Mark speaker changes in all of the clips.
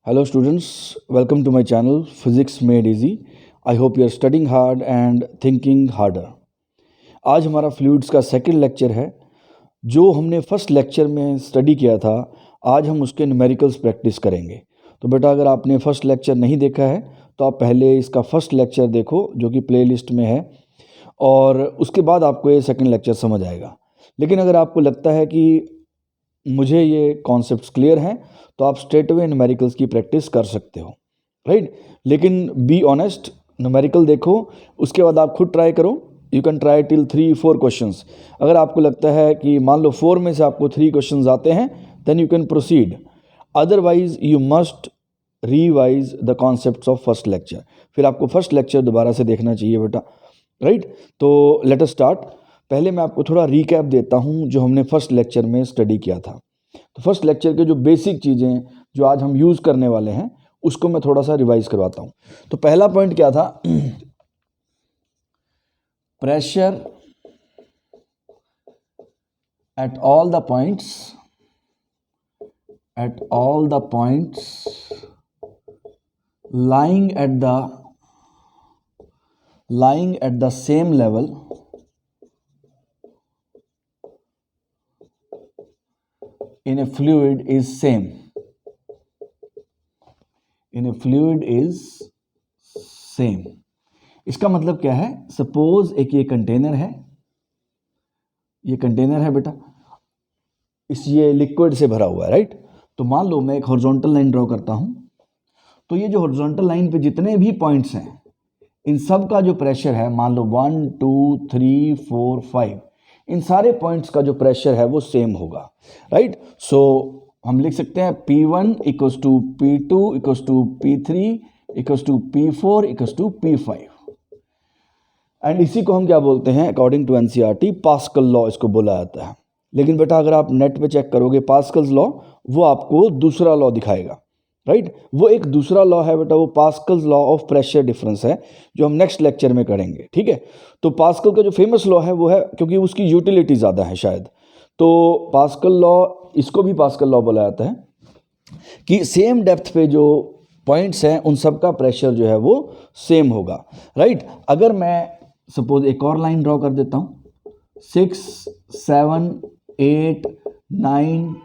Speaker 1: Hello students, welcome to my channel Physics Made Easy. I hope you are studying hard and thinking harder. आज हमारा fluids का second lecture है। जो हमने first lecture में study किया था, आज हम उसके न्यूमेरिकल्स प्रैक्टिस करेंगे। तो बेटा अगर आपने फर्स्ट लेक्चर नहीं देखा है तो आप पहले इसका फर्स्ट लेक्चर देखो जो कि प्लेलिस्ट में है, और उसके बाद आपको ये सेकंड लेक्चर समझ आएगा। लेकिन अगर आपको लगता है कि मुझे ये कॉन्सेप्ट्स क्लियर हैं तो आप स्ट्रेट अवे न्यूमेरिकल्स की प्रैक्टिस कर सकते हो, राइट। लेकिन बी ऑनेस्ट, न्यूमेरिकल देखो, उसके बाद आप खुद ट्राई करो। You can try till 3-4 questions. अगर आपको लगता है कि मान लो 4 में से आपको 3 क्वेश्चंस आते हैं, then you can proceed. Otherwise you must revise the concepts of first lecture. फिर आपको फर्स्ट लेक्चर दोबारा से देखना चाहिए बेटा, राइट। तो लेट अस स्टार्ट। पहले मैं आपको थोड़ा रिकैप देता हूँ जो हमने फर्स्ट लेक्चर में स्टडी किया था। तो फर्स्ट लेक्चर के जो बेसिक चीज़ें जो आज हम यूज़ करने वाले हैं उसको मैं थोड़ा सा रिवाइज करवाता हूँ। तो पहला पॉइंट क्या था? Pressure at all the points lying at the same level in a fluid is same. इसका मतलब क्या है? सपोज एक ये कंटेनर है, बेटा, ये लिक्विड से भरा हुआ है, राइट। तो मान लो मैं एक हॉरिजॉन्टल लाइन ड्रॉ करता हूं, तो ये जो हॉरिजॉन्टल लाइन पे जितने भी पॉइंट्स हैं इन सब का जो प्रेशर है, मान लो 1 2 3 4 5, इन सारे पॉइंट्स का जो प्रेशर है वो सेम होगा, राइट। सो हम लिख सकते हैं P1 equals to P2 equals to P3 equals to P4 equals to P5। And इसी को हम क्या बोलते हैं? According to NCERT Pascal law इसको बोला जाता है। लेकिन बेटा अगर आप नेट पे चेक करोगे पास्कल्स लॉ, वो आपको दूसरा लॉ दिखाएगा, राइट। वो एक दूसरा लॉ है बेटा, वो Pascal's law of pressure difference है जो हम नेक्स्ट लेक्चर में करेंगे, ठीक है। तो पास्कल का जो फेमस लॉ है वो है, क्योंकि उसकी यूटिलिटी ज़्यादा है शायद, तो पास्कल लॉ, इसको भी पास्कल लॉ बोला जाता है कि सेम डेप्थ पे जो पॉइंट्स हैं उन सब का प्रेशर जो है वो सेम होगा, राइट। अगर मैं सपोज एक और लाइन ड्रॉ कर देता हूँ, 6 7 8 9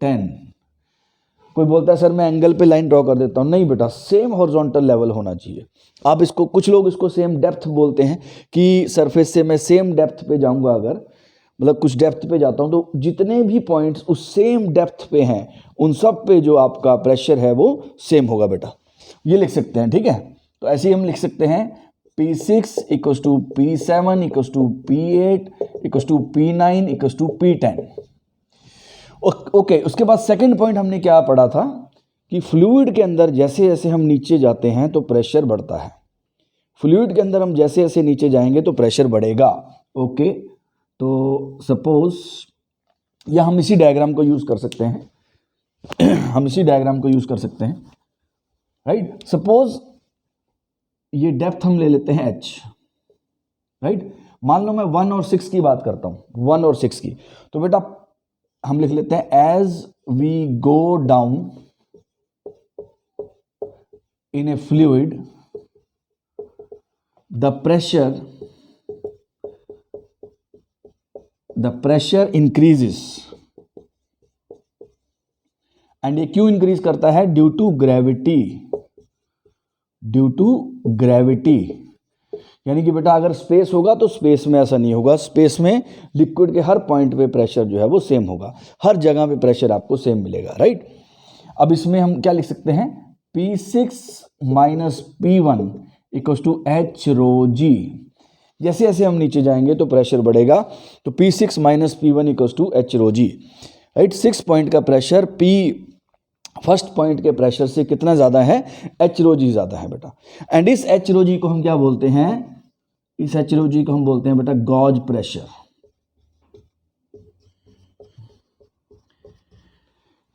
Speaker 1: 10। कोई बोलता है सर मैं एंगल पे लाइन ड्रॉ कर देता हूँ। नहीं बेटा, सेम हॉरिजॉन्टल लेवल होना चाहिए। आप इसको, कुछ लोग इसको सेम डेप्थ बोलते हैं कि सरफेस से मैं सेम डेप्थ पे जाऊंगा, अगर मतलब कुछ डेप्थ पे जाता हूँ तो जितने भी पॉइंट्स उस सेम डेप्थ पे हैं उन सब पे जो आपका प्रेशर है वो सेम होगा बेटा, ये लिख सकते हैं, ठीक है। तो ऐसे ही हम लिख सकते हैं P6 equals to P7 equals to P8 equals to P9 equals to P10। Okay, उसके बाद सेकंड पॉइंट हमने क्या पढ़ा था कि फ्लूइड के अंदर जैसे जैसे हम नीचे जाते हैं तो प्रेशर बढ़ता है। फ्लूइड के अंदर हम जैसे जैसे नीचे जाएंगे तो प्रेशर बढ़ेगा, ओके। तो सपोज या हम इसी डायग्राम को यूज कर सकते हैं राइट। सपोज ये डेप्थ हम ले लेते हैं h, राइट। मान लो मैं 1 और 6 की बात करता हूं, 1 और 6 की, तो बेटा हम लिख लेते हैं as we go down in a fluid the pressure increases. And ये क्यों इंक्रीज करता है? Due to gravity. यानी कि बेटा अगर स्पेस होगा तो स्पेस में ऐसा नहीं होगा, स्पेस में लिक्विड के हर पॉइंट पे प्रेशर जो है वो सेम होगा, हर जगह पे प्रेशर आपको सेम मिलेगा, राइट। अब इसमें हम क्या लिख सकते हैं? P6 minus P1 equals to H rho G। जैसे जैसे हम नीचे जाएंगे तो प्रेशर बढ़ेगा, तो P6 minus P1 equals to H rho G, right. 6 point का प्रेशर फर्स्ट पॉइंट के प्रेशर से कितना ज़्यादा है? H रो G ज़्यादा है बेटा। एंड इस H रो G को हम क्या बोलते हैं? इस H रो G को हम बोलते हैं बेटा गॉज प्रेशर।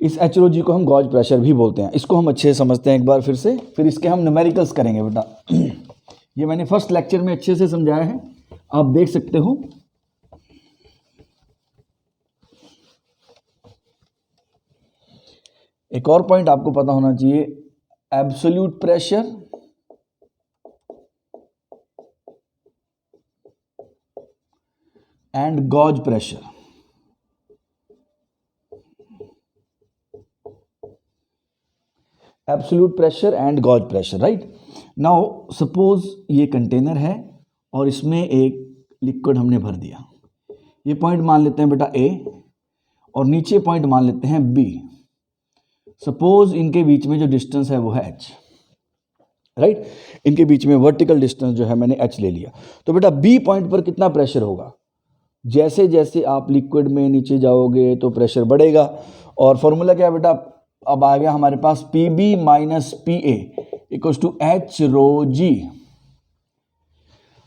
Speaker 1: इस H रो G को हम गॉज प्रेशर भी बोलते हैं। इसको हम अच्छे से समझते हैं एक बार फिर से, फिर इसके हम न्यूमेरिकल्स करेंगे बेटा। ये मैंने फर्स्ट लेक्चर में अच्छे से समझाया है, आप देख सकते हो। एक और पॉइंट आपको पता होना चाहिए, absolute pressure and gauge pressure. Absolute pressure and gauge pressure, right. Now suppose ये कंटेनर है और इसमें एक लिक्विड हमने भर दिया। ये पॉइंट मान लेते हैं बेटा ए और नीचे पॉइंट मान लेते हैं बी। सपोज इनके बीच में जो डिस्टेंस है वो है h, राइट। इनके बीच में वर्टिकल डिस्टेंस जो है मैंने h ले लिया। तो बेटा बी पॉइंट पर कितना प्रेशर होगा? जैसे जैसे आप लिक्विड में नीचे जाओगे तो प्रेशर बढ़ेगा। और फॉर्मूला क्या है बेटा? अब आ गया हमारे पास P B minus P A equals to H rho G.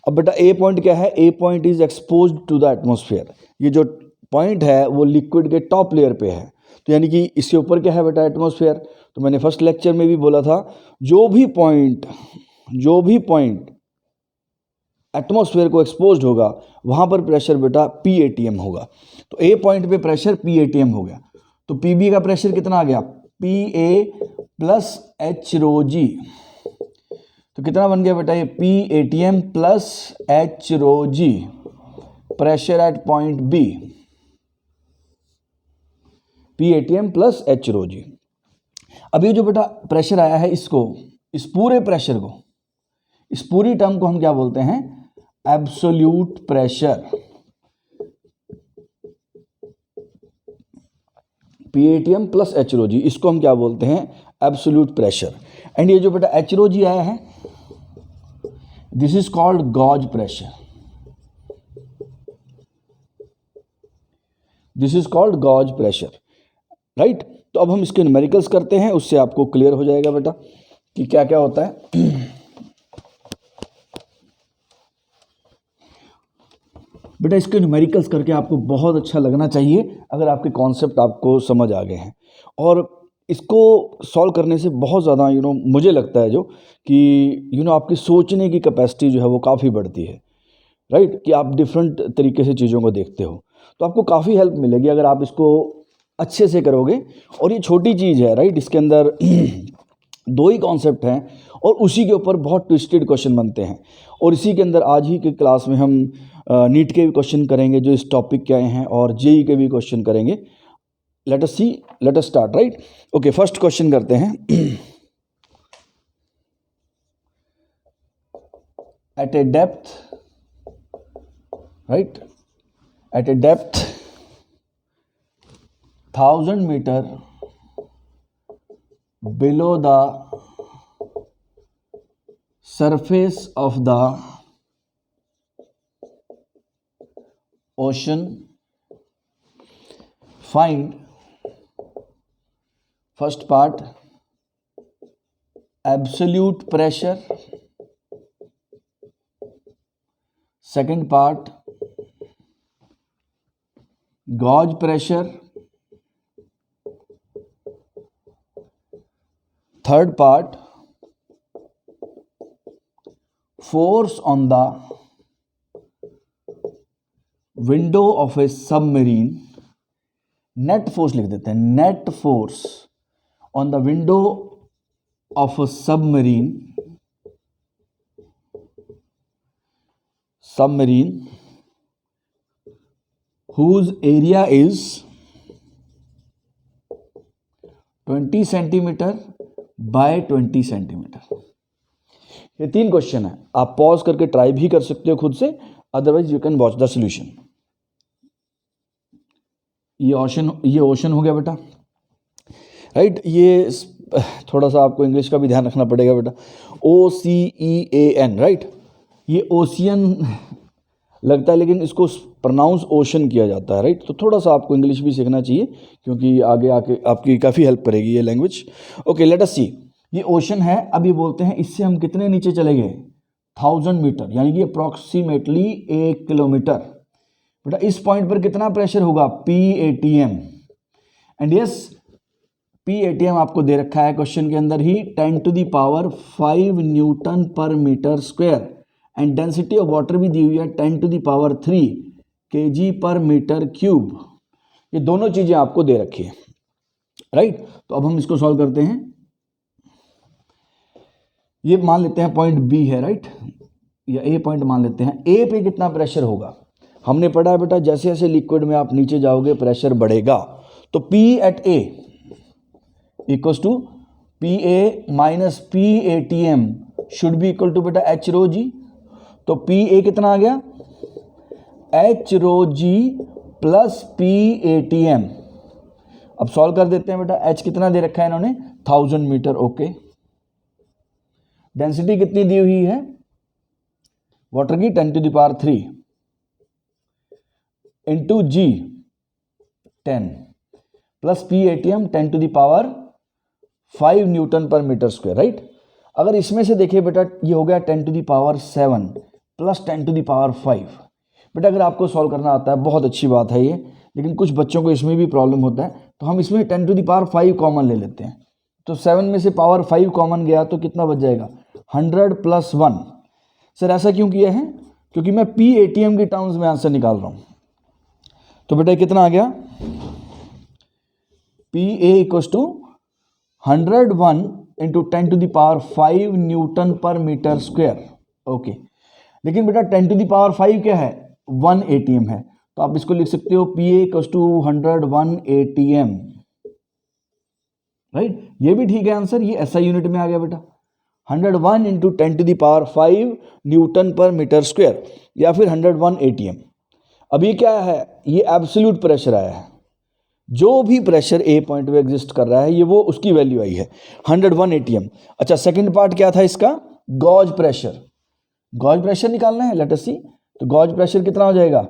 Speaker 1: अब बेटा ए पॉइंट क्या है? A point is exposed to the atmosphere. ये जो पॉइंट है वो लिक्विड के टॉप लेयर पे है, तो यानी कि इसके ऊपर क्या है बेटा? एटमॉस्फेयर। तो मैंने फर्स्ट लेक्चर में भी बोला था, जो भी पॉइंट एटमॉस्फेयर को एक्सपोज्ड होगा वहां पर प्रेशर बेटा पी एटीएम होगा। तो ए पॉइंट पे प्रेशर पी एटीएम हो गया। तो पी बी का प्रेशर कितना आ गया? P A plus H rho G. तो कितना बन गया बेटा? ये P ATM plus H rho G, pressure at point B. P ATM plus H rho G. अब ये जो बेटा प्रेशर आया है, इसको, इस पूरे प्रेशर को, इस पूरी टर्म को हम क्या बोलते हैं? Absolute pressure. P ATM plus H rho G, इसको हम क्या बोलते हैं? Absolute pressure. एंड ये जो बेटा एच रो जी आया है, this is called gauge pressure. This is called gauge pressure, right. तो अब हम इसके न्यूमेरिकल्स करते हैं, उससे आपको क्लियर हो जाएगा बेटा कि क्या क्या होता है। बेटा इसके न्यूमेरिकल्स करके आपको बहुत अच्छा लगना चाहिए अगर आपके कॉन्सेप्ट आपको समझ आ गए हैं। और इसको सॉल्व करने से बहुत ज़्यादा मुझे लगता है जो कि आपकी सोचने की कैपेसिटी जो है वो काफ़ी बढ़ती है, राइट। कि आप डिफरेंट तरीके से चीज़ों को देखते हो, तो आपको काफ़ी हेल्प मिलेगी अगर आप इसको अच्छे से करोगे। और ये छोटी चीज़ है, राइट। इसके अंदर दो ही कॉन्सेप्ट हैं और उसी के ऊपर बहुत ट्विस्टेड क्वेश्चन बनते हैं। और इसी के अंदर आज ही के क्लास में हम नीट के भी क्वेश्चन करेंगे जो इस टॉपिक के आए हैं, और जेई के भी क्वेश्चन करेंगे। Let us see, let us start, right. Okay, first question करते हैं। At a depth, right, at a depth 1000 metre below the surface of the ocean, find first part absolute pressure, second part gauge pressure, third part force on the window of a submarine, net force लिख देते हैं, net force on the window of a submarine whose area is 20 centimetre by 20 centimetre. ये 3 question है, आप pause करके try भी कर सकते हो खुद से, otherwise you can watch the solution. ये ओशन हो गया बेटा, राइट। ये थोड़ा सा आपको इंग्लिश का भी ध्यान रखना पड़ेगा बेटा, OCEAN, राइट। ये ओशियन लगता है लेकिन इसको प्रोनाउंस ओशन किया जाता है, राइट। तो थोड़ा सा आपको इंग्लिश भी सीखना चाहिए क्योंकि आगे आके आपकी काफ़ी हेल्प करेगी ये लैंग्वेज। ओके, लेट अस सी। ये ओशन है, अब ये बोलते हैं इससे हम कितने नीचे चले गए? 1000 मीटर, यानी कि अप्रॉक्सीमेटली 1 किलोमीटर। बेटा इस पॉइंट पर कितना प्रेशर होगा? PATM। एंड यस, PATM आपको दे रखा है क्वेश्चन के अंदर ही, 10⁵ न्यूटन पर metre square. And density of water भी दी हुई है 10⁵ kg पर मीटर क्यूब। ये दोनों चीज़ें आपको दे रखी है। राइट। तो अब हम इसको सॉल्व करते हैं। ये मान लेते हैं पॉइंट बी है, राइट, या ए पॉइंट मान लेते हैं। ए पे कितना प्रेशर होगा हमने पढ़ा है बेटा, जैसे जैसे लिक्विड में आप नीचे जाओगे प्रेशर बढ़ेगा। तो P at A equals to P A minus P A T M should be equal to बेटा एच रो जी। तो पी ए कितना आ गया, H rho G plus P A T M. अब सॉल्व कर देते हैं बेटा। एच कितना दे रखा है इन्होंने, 1000 मीटर, ओके। डेंसिटी कितनी दी हुई है वाटर की, 10⁻³ into G 10 plus P A T M 10⁵ newton पर मीटर स्क्वायर, राइट। अगर इसमें से देखिए बेटा, ये हो गया 10⁷ प्लस 10⁵। बेटा अगर आपको सॉल्व करना आता है बहुत अच्छी बात है ये, लेकिन कुछ बच्चों को इसमें भी प्रॉब्लम होता है, तो हम इसमें 10⁵ कॉमन ले लेते हैं। तो 7 में से पावर 5 कॉमन गया तो कितना बच जाएगा, 100 प्लस 1। सर ऐसा क्यों किया है, क्योंकि मैं पी ए टी एम की टर्म्स में आंसर निकाल रहा हूं। तो बेटा कितना आ गया, P A equals to 101 into 10⁵ newton पर मीटर स्क्वायर, ओके। लेकिन बेटा 10⁵ क्या है, 1 ATM है, तो आप इसको लिख सकते हो P A equals to 101 ATM, right. ये भी ठीक है आंसर, ये SI यूनिट में आ गया बेटा, 101 इंटू 10⁵ न्यूटन पर मीटर स्क्वायर, या फिर 101 ATM। अब ये क्या है, ये एब्सोल्यूट प्रेशर आया है। जो भी प्रेशर ए पॉइंट पे एग्जिस्ट कर रहा है, ये वो उसकी वैल्यू आई है 101 ATM। अच्छा, सेकंड पार्ट क्या था इसका, गॉज प्रेशर। गॉज प्रेशर निकालना है, लेट अस सी। तो गॉज प्रेशर कितना हो जाएगा,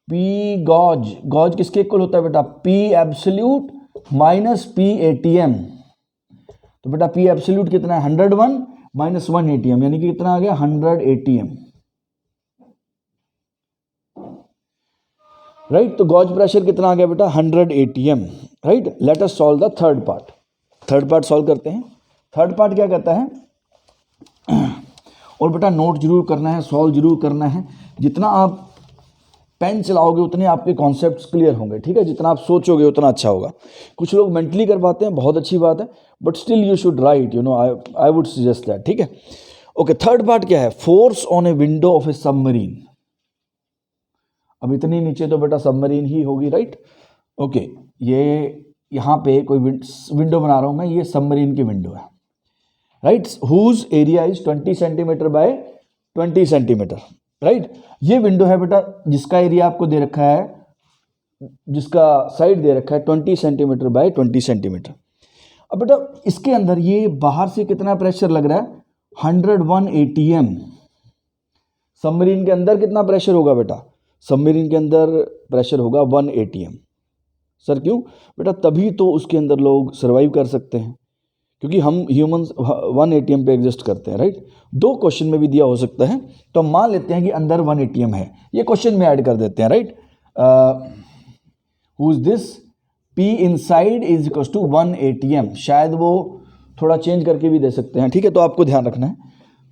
Speaker 1: पी गॉज, गॉज किसके इक्वल होता है बेटा, P absolute minus P ATM। तो बेटा पी एब्सोल्यूट कितना है, 101 माइनस 1 ATM, यानी कि कितना आ गया, 100 ATM, राइट। तो गॉज प्रेशर कितना आ गया बेटा, 100 ATM, right. Let us solve the third part. Third part solve करते हैं। थर्ड पार्ट क्या कहता है, और बेटा नोट जरूर करना है, सॉल्व जरूर करना है। जितना आप पेन चलाओगे उतने आपके कॉन्सेप्ट्स क्लियर होंगे, ठीक है। जितना आप सोचोगे उतना अच्छा होगा। कुछ लोग मेंटली कर पाते हैं, बहुत अच्छी बात है, but still you should write, you know, I would suggest that, ठीक है। ओके, थर्ड पार्ट क्या है, force on a window of A submarine. अब इतनी नीचे तो बेटा सबमरीन ही होगी, राइट। ओके, ये यहाँ पे कोई विंडो बना रहा हूँ मैं, ये सबमरीन की विंडो है, right, whose area is 20 centimetre by 20 centimetre, right. ये विंडो है बेटा, जिसका एरिया आपको दे रखा है, जिसका साइड दे रखा है 20 सेंटीमीटर बाय 20 सेंटीमीटर। अब बेटा इसके अंदर ये बाहर से कितना प्रेशर लग रहा है, 101 ATM। सबमरीन के अंदर कितना प्रेशर होगा बेटा, सबमरीन के अंदर प्रेशर होगा 1 ATM। सर क्यों बेटा, तभी तो उसके अंदर लोग सर्वाइव कर सकते हैं, क्योंकि हम ह्यूमंस 1 ATM पे एग्जिस्ट करते हैं, राइट। दो क्वेश्चन में भी दिया हो सकता है, तो हम मान लेते हैं कि अंदर 1 ATM है, ये क्वेश्चन में ऐड कर देते हैं, right. Who is this, P inside is equal to 1 ATM। शायद वो थोड़ा चेंज करके भी दे सकते हैं, ठीक है, तो आपको ध्यान रखना है।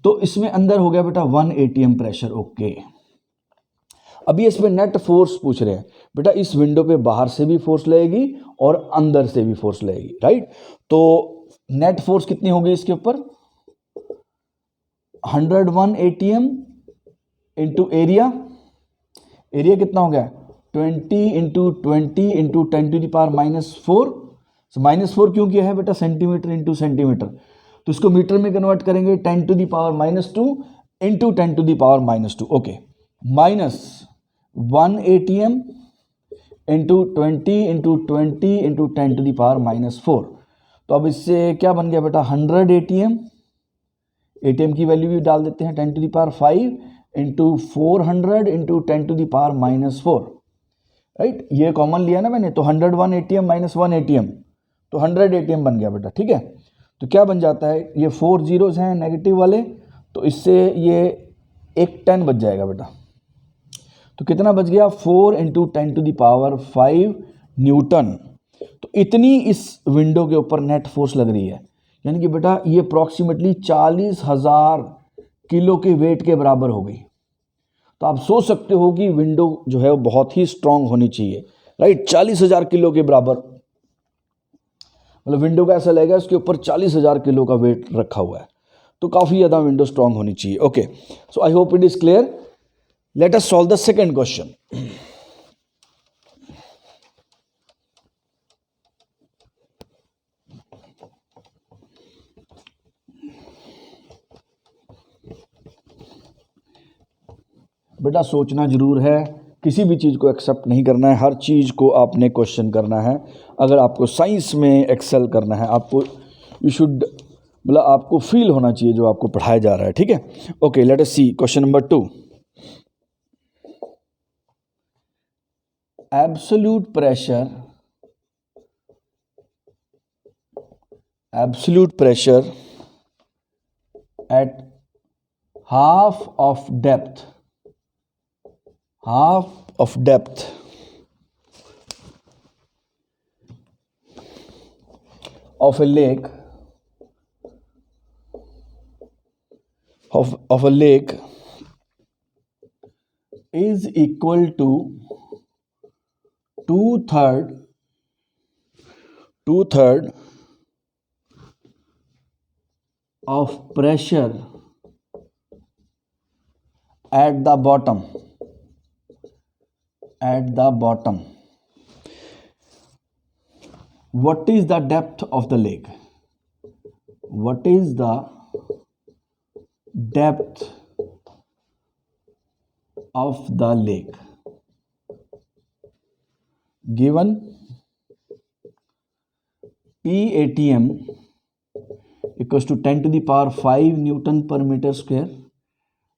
Speaker 1: तो इसमें अंदर हो गया बेटा 1 ATM प्रेशर, ओके। अभी इसमें नेट फोर्स पूछ रहे हैं बेटा, इस विंडो पे बाहर से भी फोर्स लगेगी और अंदर से भी फोर्स लगेगी, राइट। तो नेट फोर्स कितनी होगी इसके ऊपर, 101 ATM इंटू एरिया, एरिया कितना हो गया, 20 इंटू 20 इंटू 10⁻⁻⁴। -4 क्यों किया है बेटा, सेंटीमीटर इंटू सेंटीमीटर, तो इसको मीटर में कन्वर्ट करेंगे, 10⁻⁻² into 10⁻⁻², okay, minus 1 ATM into 20 into 20 into 10⁻⁻⁴। तो अब इससे क्या बन गया बेटा, 100 ATM। ATM की वैल्यू भी डाल देते हैं, 10⁵ इंटू 400 इंटू 10⁻⁻⁴, राइट। ये कॉमन लिया ना मैंने, तो 101 ATM माइनस 1 ATM, तो 100 ATM बन गया बेटा, ठीक है। तो क्या बन जाता है, ये 4 जीरोस हैं नेगेटिव वाले, तो इससे ये एक 10 बच जाएगा बेटा। तो कितना बच गया, 4 इंटू 10⁵ न्यूटन। तो इतनी इस विंडो के ऊपर नेट फोर्स लग रही है, यानी कि बेटा ये अप्रॉक्सीमेटली 40,000 किलो के वेट के बराबर हो गई। तो आप सोच सकते हो कि विंडो जो है वो बहुत ही स्ट्रांग होनी चाहिए, राइट, 40,000 किलो के बराबर मतलब विंडो का ऐसा लगेगा उसके ऊपर 40,000 किलो का वेट रखा हुआ है, तो काफ़ी ज़्यादा विंडो स्ट्रांग होनी चाहिए। Okay, so I hope it is clear. Let us solve the second question. बेटा सोचना जरूर है, किसी भी चीज़ को एक्सेप्ट नहीं करना है, हर चीज़ को आपने क्वेश्चन करना है। अगर आपको साइंस में एक्सेल करना है, आपको यू शुड मतलब आपको फील होना चाहिए जो आपको पढ़ाया जा रहा है, ठीक है। Okay, let us see question number 2। Absolute pressure at half of depth of a lake is equal to two-third of pressure at the bottom. What is the depth of the lake? What is the depth of the lake? Given PATM equals to 10 to the power 5 Newton per meter square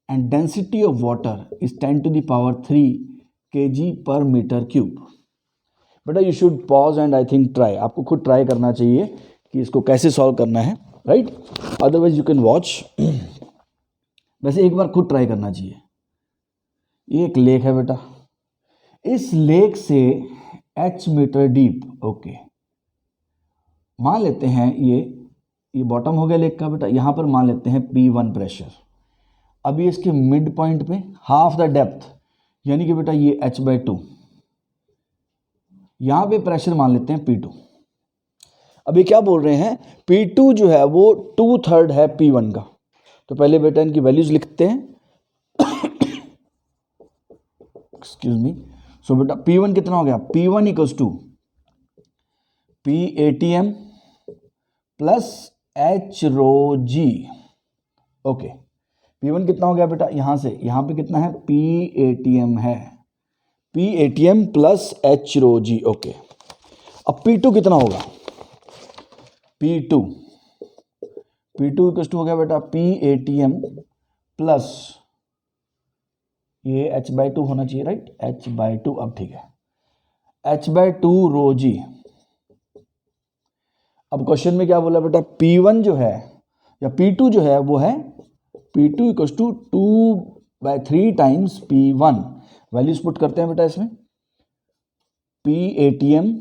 Speaker 1: and density of water is 10 to the power 3 kg per meter cube. बेटा you should pause and I think try, आपको खुद try करना चाहिए कि इसको कैसे solve करना है, right? Otherwise you can watch. वैसे एक बार खुद ट्राई करना चाहिए। ये एक लेक है बेटा, इस लेक से h मीटर डीप, ओके, मान लेते हैं ये बॉटम हो गया लेक का बेटा। यहाँ पर मान लेते हैं P1 प्रेशर। अभी इसके मिड पॉइंट पे हाफ द डेप्थ, यानी कि बेटा ये h/2, यहाँ पे प्रेशर मान लेते हैं P2। अभी क्या बोल रहे हैं, P2 जो है वो 2/3 है P1 का। तो पहले बेटा इनकी वैल्यूज लिखते हैं। Excuse me. सो बेटा P1 कितना हो गया, P1 equals to PATM plus H/ρg। Okay, P1 कितना हो गया बेटा, यहाँ से यहाँ पे कितना है, PATM है, PATM प्लस H/ρg। ओके, अब P2 कितना होगा, P2 इक्वल्स टू हो गया बेटा PATM प्लस ये h/2 होना चाहिए, राइट, h/2। अब ठीक है, h/2 ρg। अब क्वेश्चन में क्या बोला बेटा, P1 जो है या P2 जो है वो है P2 equals to 2/3 times P1। Values put करते हैं बेटा इसमें, PATM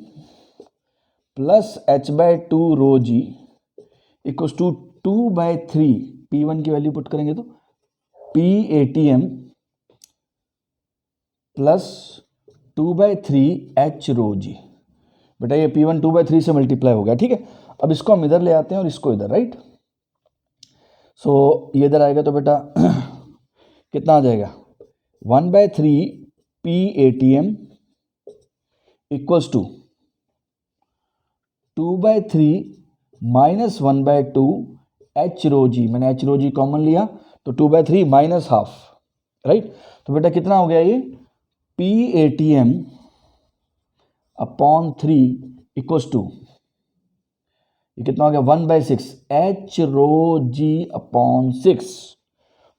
Speaker 1: plus h/2 ρg equals to 2/3 P1 की वैल्यू पुट करेंगे तो PATM प्लस 2/3 H/ρg। बेटा ये P1 2/3 से मल्टीप्लाई हो गया, ठीक है। अब इसको हम इधर ले आते हैं और इसको इधर, राइट। सो ये इधर आएगा तो बेटा कितना आ जाएगा, 1/3 PATM equals to 2/3 minus 1/2 H/ρg। मैंने H/ρg कॉमन लिया तो 2/3 माइनस हाफ, राइट। तो बेटा कितना हो गया ये, PATM अपॉन 3 इक्वल्स टू, ये कितना हो गया, 1/6 H/ρg अपॉन 6,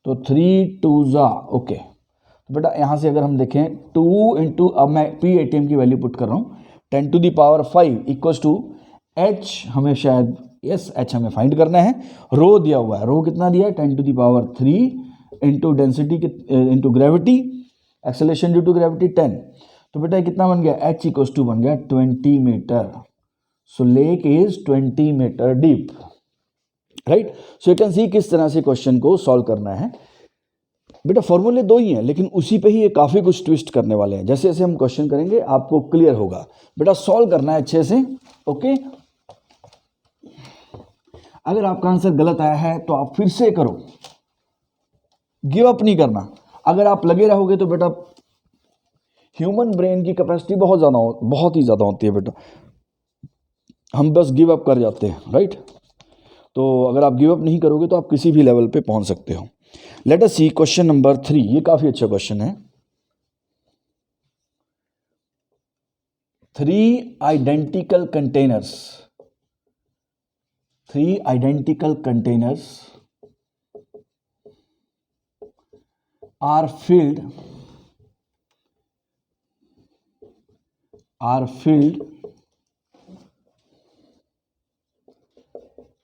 Speaker 1: तो 3 2 जा, ओके। तो बेटा यहाँ से अगर हम देखें 2 इंटू, अब मैं PATM की वैल्यू पुट कर रहा हूँ, 10 to the power 5 equals to H, हमें शायद H हमें फाइंड करना है। रो दिया हुआ है, रो कितना दिया है, 10 to the power 3 into density into gravity, acceleration due to gravity 10। तो बेटा कितना बन गया, H इक्वल्स टू बन गया 20 metre. So lake is 20 metre deep, right. So you can see किस तरह से क्वेश्चन को सॉल्व करना है। बेटा फॉर्मूले दो ही हैं, लेकिन उसी पे ही ये काफ़ी कुछ ट्विस्ट करने वाले हैं। जैसे जैसे हम क्वेश्चन करेंगे आपको क्लियर होगा। बेटा सॉल्व करना है अच्छे से, ओके। अगर आपका आंसर गलत आया है तो आप फिर से करो, गिव अप नहीं करना। अगर आप लगे रहोगे तो बेटा ह्यूमन ब्रेन की कैपेसिटी बहुत ही ज़्यादा होती है बेटा, हम बस गिव अप कर जाते हैं, राइट। तो अगर आप गिव अप नहीं करोगे तो आप किसी भी लेवल पे पहुंच सकते हो। Late us see question number 3। ये काफ़ी अच्छा क्वेश्चन है। 3 identical containers are filled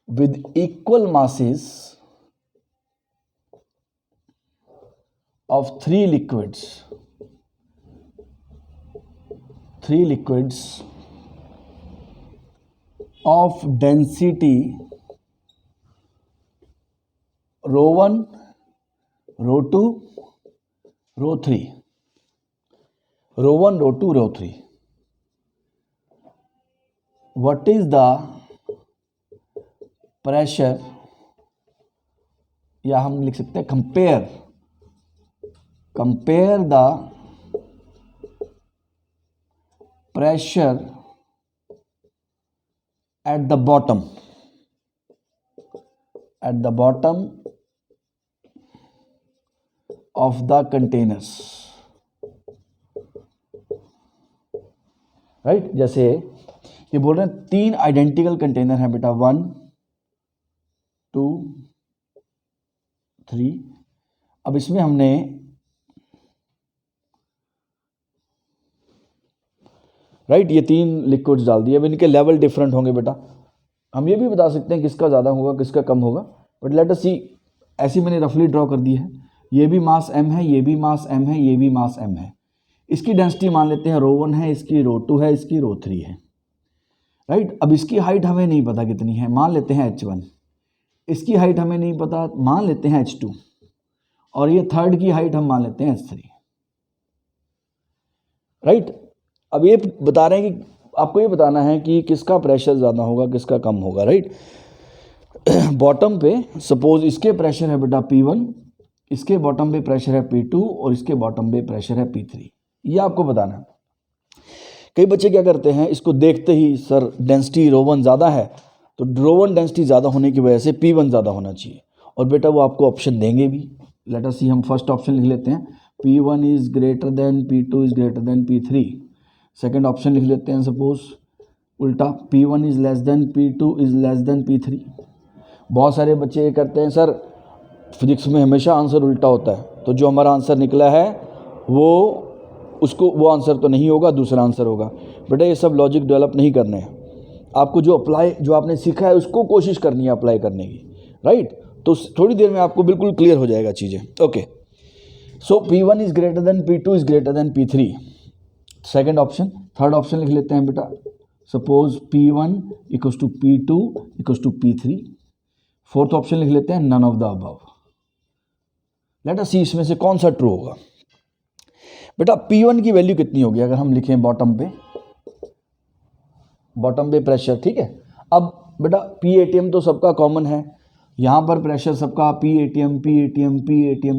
Speaker 1: with equal masses of three liquids of density ρ1, ρ2, ρ3, ρ1, ρ2, ρ3. What is the pressure, या हम लिख सकते हैं compare the pressure at the bottom of the containers, right. जैसे ये बोल रहे हैं 3 आइडेंटिकल कंटेनर हैं बेटा, 1, 2, 3। अब इसमें हमने राइट ये 3 लिक्विड्स डाल दिए। अब इनके लेवल डिफरेंट होंगे बेटा। हम ये भी बता सकते हैं किसका ज़्यादा होगा किसका कम होगा, बट लेट अस सी। ऐसी मैंने रफली ड्रॉ कर दी है। ये भी मास m है, ये भी मास m है, ये भी मास m है। इसकी डेंसिटी मान लेते हैं ρ1 है, इसकी ρ2 है, इसकी ρ3 है, राइट। अब इसकी हाइट हमें नहीं पता कितनी है, मान लेते हैं h1। इसकी हाइट हमें नहीं पता, मान लेते हैं h2। और ये थर्ड की हाइट हम मान लेते हैं h3, राइट। अब ये बता रहे हैं कि आपको ये बताना है कि किसका प्रेशर ज़्यादा होगा किसका कम होगा, राइट। बॉटम पे सपोज इसके प्रेशर है बेटा P1, इसके बॉटम पे प्रेशर है P2 और इसके बॉटम पे प्रेशर है P3। ये आपको बताना है। कई बच्चे क्या करते हैं, इसको देखते ही सर डेंसिटी ρ1 ज़्यादा है तो ρ1 डेंसिटी ज़्यादा होने की वजह से P1 ज़्यादा होना चाहिए, और बेटा वो आपको ऑप्शन देंगे भी। लेट अस सी, हम फर्स्ट ऑप्शन लिख लेते हैं, P1 is greater than P2 is greater than P3। Second option लिख लेते हैं सपोज उल्टा, P1 is less than P2 is less than P3। बहुत सारे बच्चे ये करते हैं सर फिजिक्स में हमेशा आंसर उल्टा होता है, तो जो हमारा आंसर निकला है वो आंसर तो नहीं होगा, दूसरा आंसर होगा। बेटा ये सब लॉजिक डेवलप नहीं करने हैं आपको, जो आपने सीखा है उसको कोशिश करनी है अप्लाई करने की, राइट। तो थोड़ी देर में आपको बिल्कुल क्लियर हो जाएगा चीज़ें। Okay, so P1 is greater than P2 is greater than P3, second option. Third option लिख लेते हैं बेटा, suppose P1 equals to P2 equals to P3। Fourth option लिख लेते हैं none of the above. Let us see इसमें से कौन सा ट्रू होगा। बेटा P1 की वैल्यू कितनी होगी अगर हम लिखें बॉटम पे प्रेशर, ठीक है। अब बेटा P तो सबका कॉमन है, यहाँ पर प्रेशर सबका P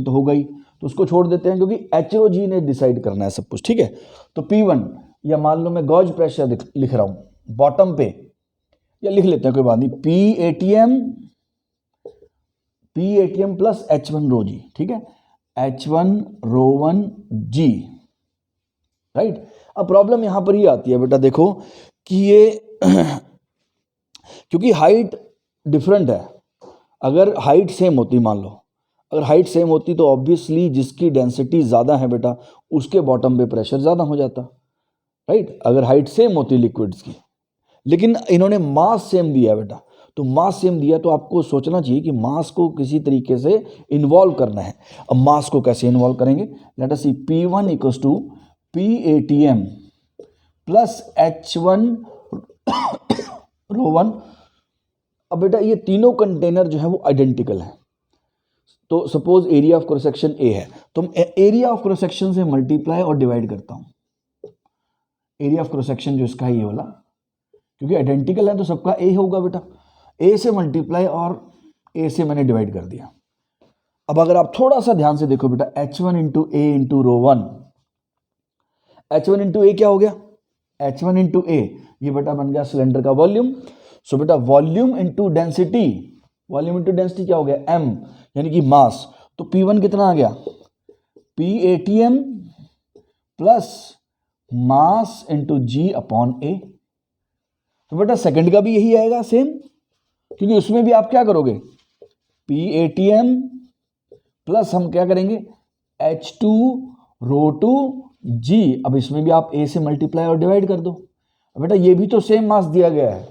Speaker 1: तो होगा ही, तो उसको छोड़ देते हैं क्योंकि HOG ने डिसाइड करना है सब कुछ, ठीक है। तो P1, या मान लो मैं गॉज प्रेशर लिख रहा हूँ बॉटम पे, या लिख लेते हैं कोई बात नहीं, P प्लस H1 ρg, ठीक है, H1 ρ1 g, राइट। अब प्रॉब्लम यहाँ पर ही आती है बेटा, देखो कि ये क्योंकि हाइट डिफरेंट है। अगर हाइट सेम होती, मान लो अगर हाइट सेम होती तो ऑब्वियसली जिसकी डेंसिटी ज़्यादा है बेटा उसके बॉटम पे प्रेशर ज़्यादा हो जाता, राइट। अगर हाइट सेम होती लिक्विड्स की, लेकिन इन्होंने मास सेम दिया बेटा, तो मास सेम दिया तो आपको सोचना चाहिए कि मास को किसी तरीके से इन्वॉल्व करना है। अब मास को कैसे इन्वॉल्व करेंगे, let us see, P1 equals to PATM plus H1 ρ1। अब बेटा ये तीनों कंटेनर जो है वो आइडेंटिकल है, तो suppose area of cross section A है, तो मैं एरिया ऑफ क्रॉस सेक्शन से मल्टीप्लाई और डिवाइड करता हूँ। एरिया ऑफ क्रॉस सेक्शन जो इसका है ये वाला, क्योंकि आइडेंटिकल है तो सबका A होगा बेटा। ए से मल्टीप्लाई और ए से मैंने डिवाइड कर दिया। अब अगर आप थोड़ा सा ध्यान से देखो बेटा, H1 into A into rho one, H1 into A क्या हो गया, H1 इंटू ए, ये बेटा बन गया सिलेंडर का वॉल्यूम। सो बेटा volume into density, volume into density क्या हो गया, m, यानी कि मास। तो P1 कितना आ गया, PATM plus mass into G upon A। तो बेटा सेकंड का भी यही आएगा सेम, क्योंकि उसमें भी आप क्या करोगे, PATM प्लस हम क्या करेंगे H2 रो टू G। अब इसमें भी आप A से मल्टीप्लाई और डिवाइड कर दो। अब बेटा ये भी तो सेम मास दिया गया है,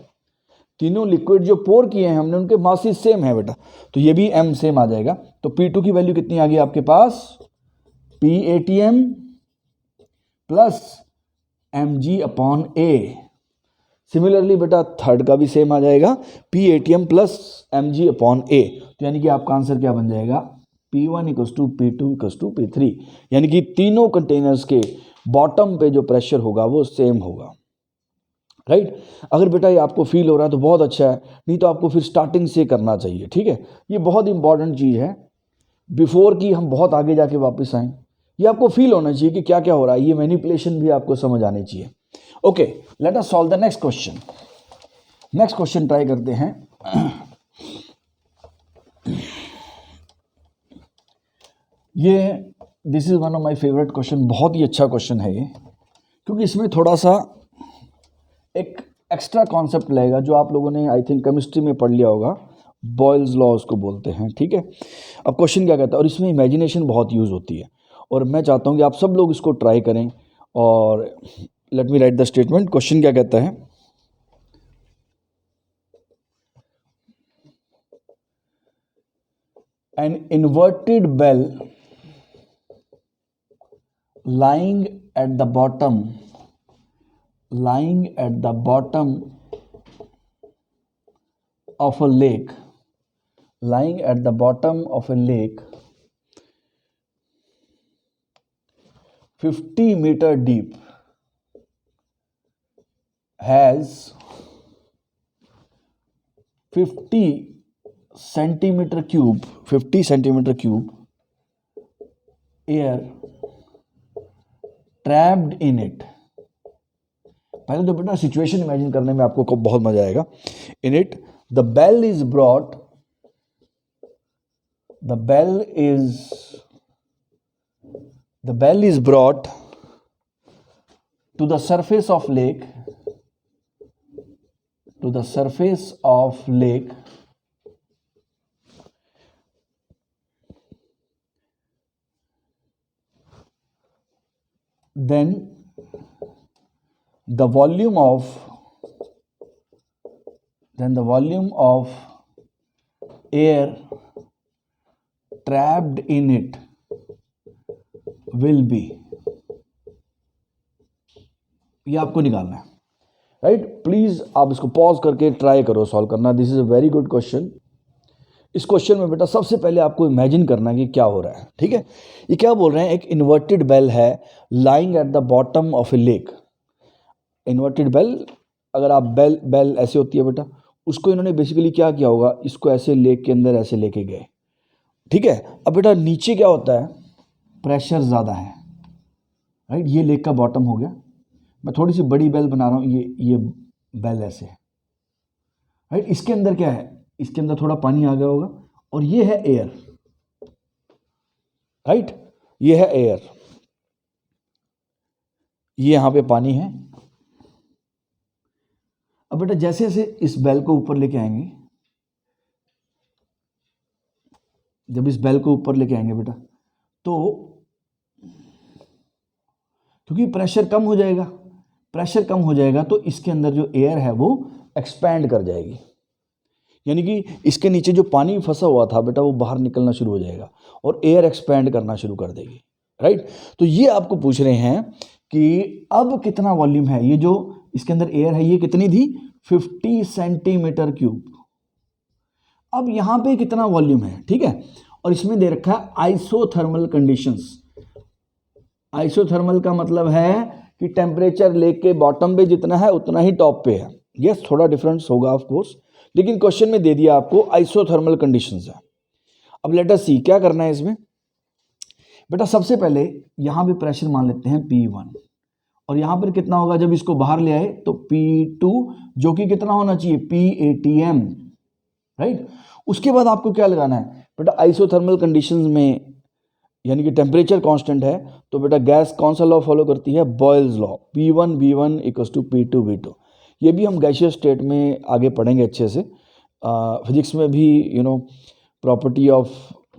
Speaker 1: तीनों लिक्विड जो पोर किए हैं हमने उनके मासेस सेम है बेटा, तो ये भी m सेम आ जाएगा। तो P2 की वैल्यू कितनी आ गई आपके पास, PATM plus mg upon A। Similarly बेटा थर्ड का भी सेम आ जाएगा, PATM plus mg upon A। तो यानी कि आपका आंसर क्या बन जाएगा, P1 equals to P2 equals to P3, यानी कि तीनों कंटेनर्स के बॉटम पे जो प्रेशर होगा वो सेम होगा, राइट। अगर बेटा ये आपको फील हो रहा है तो बहुत अच्छा है, नहीं तो आपको फिर स्टार्टिंग से करना चाहिए, ठीक है। ये बहुत इंपॉर्टेंट चीज़ है, बिफोर की हम बहुत आगे जाके वापस आएँ, ये आपको फील होना चाहिए कि क्या क्या हो रहा है, ये मैनिपुलेशन भी आपको समझ आनी चाहिए। Okay, let us solve the next question. Next question try करते हैं। ये this is one of my favourite question, बहुत ही अच्छा क्वेश्चन है ये, क्योंकि इसमें थोड़ा सा एक एक्स्ट्रा कॉन्सेप्ट लगेगा जो आप लोगों ने आई थिंक केमिस्ट्री में पढ़ लिया होगा, बॉयल्स लॉ उसको बोलते हैं, ठीक है। अब क्वेश्चन क्या कहता है, और इसमें इमेजिनेशन बहुत यूज़ होती है, और मैं चाहता हूँ कि आप सब लोग इसको ट्राई करें। और let me write the statement. Question क्या कहता है, an inverted bell lying at the bottom of a lake, 50 meter deep, has 50 centimeter cube air trapped in it। पहले तो बेटा सिचुएशन इमेजिन करने में आपको बहुत मजा आएगा। In it the bell is brought to the surface of lake, then the volume of air trapped in it will be, ये आपको निकालना है, राइट। प्लीज आप इसको पॉज करके ट्राई करो सॉल्व करना। This is a very good question. इस क्वेश्चन में बेटा सबसे पहले आपको इमेजिन करना है कि क्या हो रहा है, ठीक है। ये क्या बोल रहे हैं, एक इन्वर्टेड बेल है lying at the bottom of a lake. Inverted bell, अगर आप बेल ऐसे होती है बेटा, उसको इन्होंने बेसिकली क्या किया होगा, इसको ऐसे लेक के अंदर ऐसे लेके गए, ठीक है। अब बेटा नीचे क्या होता है, प्रेशर ज़्यादा है, राइट। ये लेक का बॉटम हो गया, मैं थोड़ी सी बड़ी बेल बना रहा हूँ, ये बेल ऐसे है, राइट। इसके अंदर क्या है, इसके अंदर थोड़ा पानी आ गया होगा, और ये है एयर, राइट। ये है एयर, ये यहां पे पानी है। अब बेटा जैसे जैसे इस बेल को ऊपर लेके आएंगे, जब इस बेल को ऊपर लेके आएंगे बेटा, तो क्योंकि प्रेशर कम हो जाएगा तो इसके अंदर जो एयर है वो एक्सपैंड कर जाएगी, यानी कि इसके नीचे जो पानी फंसा हुआ था बेटा वो बाहर निकलना शुरू हो जाएगा और एयर एक्सपैंड करना शुरू कर देगी, राइट। तो ये आपको पूछ रहे हैं कि अब कितना वॉल्यूम है, ये जो इसके अंदर एयर है ये कितनी थी, 50 सेंटीमीटर क्यूब। अब यहाँ पे कितना वॉल्यूम है, ठीक है, और इसमें दे रखा है आइसोथर्मल कंडीशंस। आइसोथर्मल का मतलब है कि टेम्परेचर लेक के बॉटम पे जितना है उतना ही टॉप पे है। यस, थोड़ा डिफरेंस होगा ऑफ कोर्स, लेकिन क्वेश्चन में दे दिया आपको आइसोथर्मल कंडीशंस है। अब लेट अस सी क्या करना है इसमें। बेटा सबसे पहले यहां पे प्रेशर मान लेते हैं P1 और यहां पर कितना होगा जब इसको बाहर ले आए तो P2 जो कि कितना होना चाहिए PATM, राइट। उसके बाद आपको क्या लगाना है बेटा, आइसोथर्मल कंडीशंस में यानी कि टेम्परेचर कांस्टेंट है तो बेटा गैस कौन सा लॉ फॉलो करती है, Boyle's law, P1 V1 equals to P2 V2। ये भी हम गैसियस स्टेट में आगे पढ़ेंगे अच्छे से। फिजिक्स में भी प्रॉपर्टी ऑफ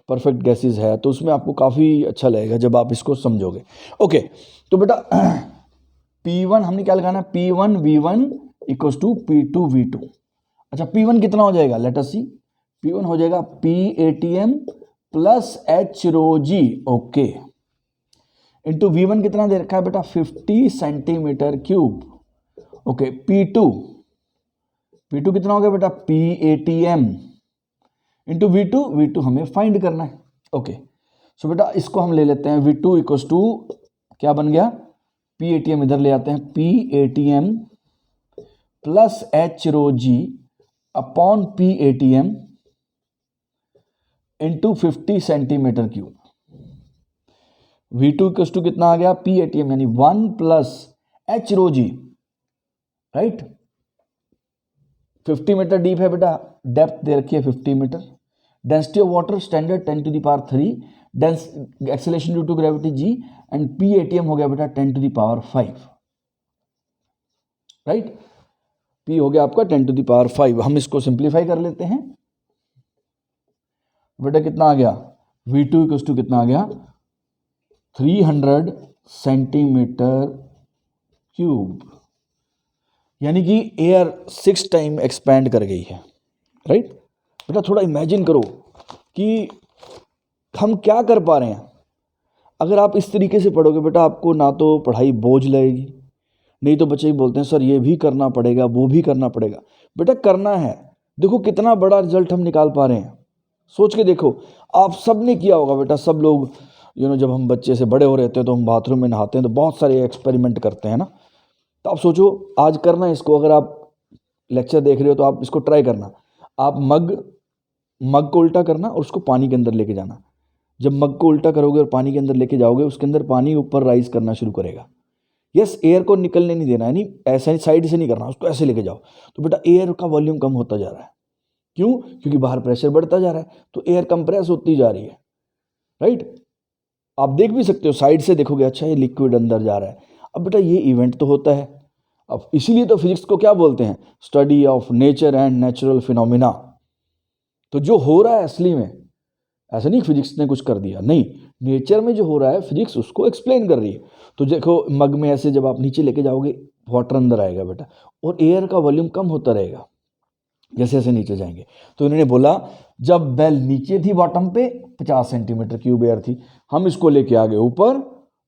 Speaker 1: परफेक्ट गैसेस है तो उसमें आपको काफ़ी अच्छा लगेगा जब आप इसको समझोगे। ओके तो बेटा P1 हमने क्या लगाना है, P1 V1 equals to P2 V2। अच्छा P1 कितना हो जाएगा, लेट अस सी। P1 हो जाएगा PATM plus H rho G, okay, into V1 कितना दे रखा है बेटा 50 सेंटीमीटर क्यूब, ओके। P2 कितना हो गया बेटा PATM इंटू V2 हमें फाइंड करना है, ओके। सो बेटा इसको हम ले लेते हैं V2 इक्वल्स टू क्या बन गया, PATM इधर ले आते हैं, PATM plus H rho G upon PATM into 50 centimetre cube. V2 equals to कितना आ गया PATM यानी 1 plus H rho G, right. 50 metre deep है बेटा, डेप्थ दे रखी है 50 metre, density of water standard 10 to the power 3, dense acceleration due to gravity g and PATM हो गया बेटा 10 to the power 5, right. P हो गया आपका 10 टू द पावर 5। हम इसको सिंप्लीफाई कर लेते हैं बेटा, कितना आ गया V2 इक्वल्स टू कितना आ गया 300 सेंटीमीटर क्यूब, यानी कि एयर 6 टाइम एक्सपैंड कर गई है, राइट। बेटा थोड़ा इमेजिन करो कि हम क्या कर पा रहे हैं। अगर आप इस तरीके से पढ़ोगे बेटा आपको ना तो पढ़ाई बोझ लगेगी, नहीं तो बच्चे बोलते हैं सर ये भी करना पड़ेगा वो भी करना पड़ेगा। बेटा करना है, देखो कितना बड़ा रिजल्ट हम निकाल पा रहे हैं, सोच के देखो। आप सब ने किया होगा बेटा, सब लोग जब हम बच्चे से बड़े हो रहे थे तो हम बाथरूम में नहाते हैं तो बहुत सारे एक्सपेरिमेंट करते हैं ना। तो आप सोचो आज करना है इसको, अगर आप लेक्चर देख रहे हो तो आप इसको ट्राई करना। आप मग को उल्टा करना और उसको पानी के अंदर लेके जाना। जब मग को उल्टा करोगे और पानी के अंदर लेके जाओगे उसके अंदर पानी ऊपर राइज करना शुरू करेगा। यस, एयर को निकलने नहीं देना, यानी ऐसा साइड से नहीं करना, उसको ऐसे लेके जाओ। तो बेटा एयर का वॉल्यूम कम होता जा रहा है, क्यों, क्योंकि बाहर प्रेशर बढ़ता जा रहा है तो एयर कंप्रेस होती जा रही है, राइट। आप देख भी सकते हो साइड से देखोगे, अच्छा ये लिक्विड अंदर जा रहा है। अब बेटा ये इवेंट तो होता है, अब इसीलिए तो फिजिक्स को क्या बोलते हैं, study of nature and natural phenomena. तो जो हो रहा है असली में, ऐसा नहीं फिजिक्स ने कुछ कर दिया, नहीं, नेचर में जो हो रहा है फिजिक्स उसको एक्सप्लेन कर रही है। तो देखो मग में ऐसे जब आप नीचे लेके जाओगे वाटर अंदर आएगा बेटा, और एयर का वॉल्यूम कम होता रहेगा जैसे जैसे नीचे जाएंगे। तो इन्होंने बोला जब बेल नीचे थी बॉटम पे 50 सेंटीमीटर क्यूब एयर थी, हम इसको लेके आ गए ऊपर।